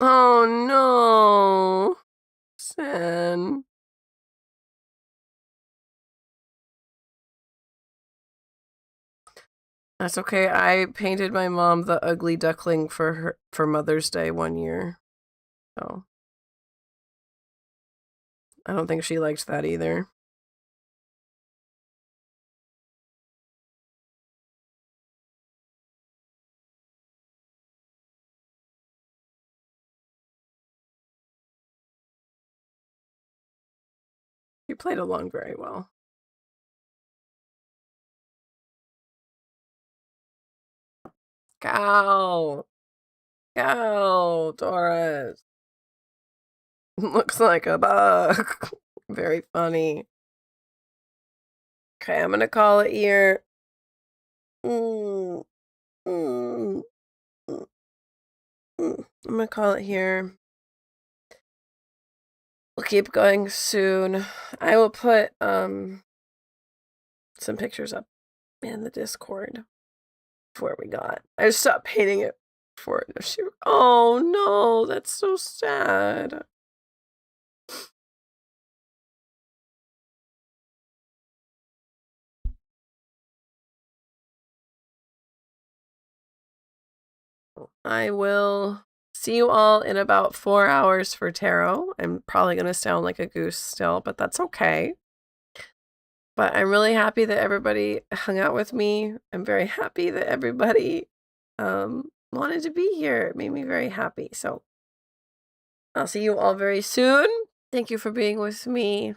Oh no, Sin. That's okay. I painted my mom the ugly duckling for Mother's Day one year. So I don't think she liked that either. She played along very well. Cow. Cow, Doris. Looks like a bug. Very funny. Okay, I'm gonna call it here. I'm gonna call it here. We'll keep going soon. I will put some pictures up in the Discord for what we got. I just stopped painting it for it. Oh no, that's so sad. I will see you all in about 4 hours for tarot. I'm probably going to sound like a goose still, but that's okay. But I'm really happy that everybody hung out with me. I'm very happy that everybody wanted to be here. It made me very happy. So I'll see you all very soon. Thank you for being with me.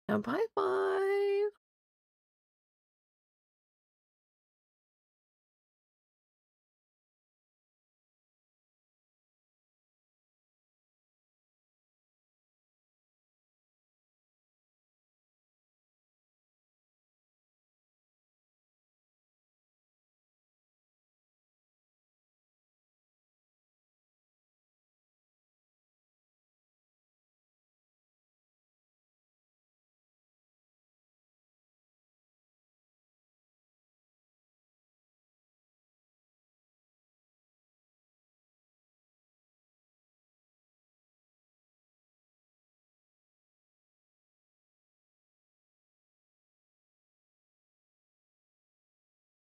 And bye-bye.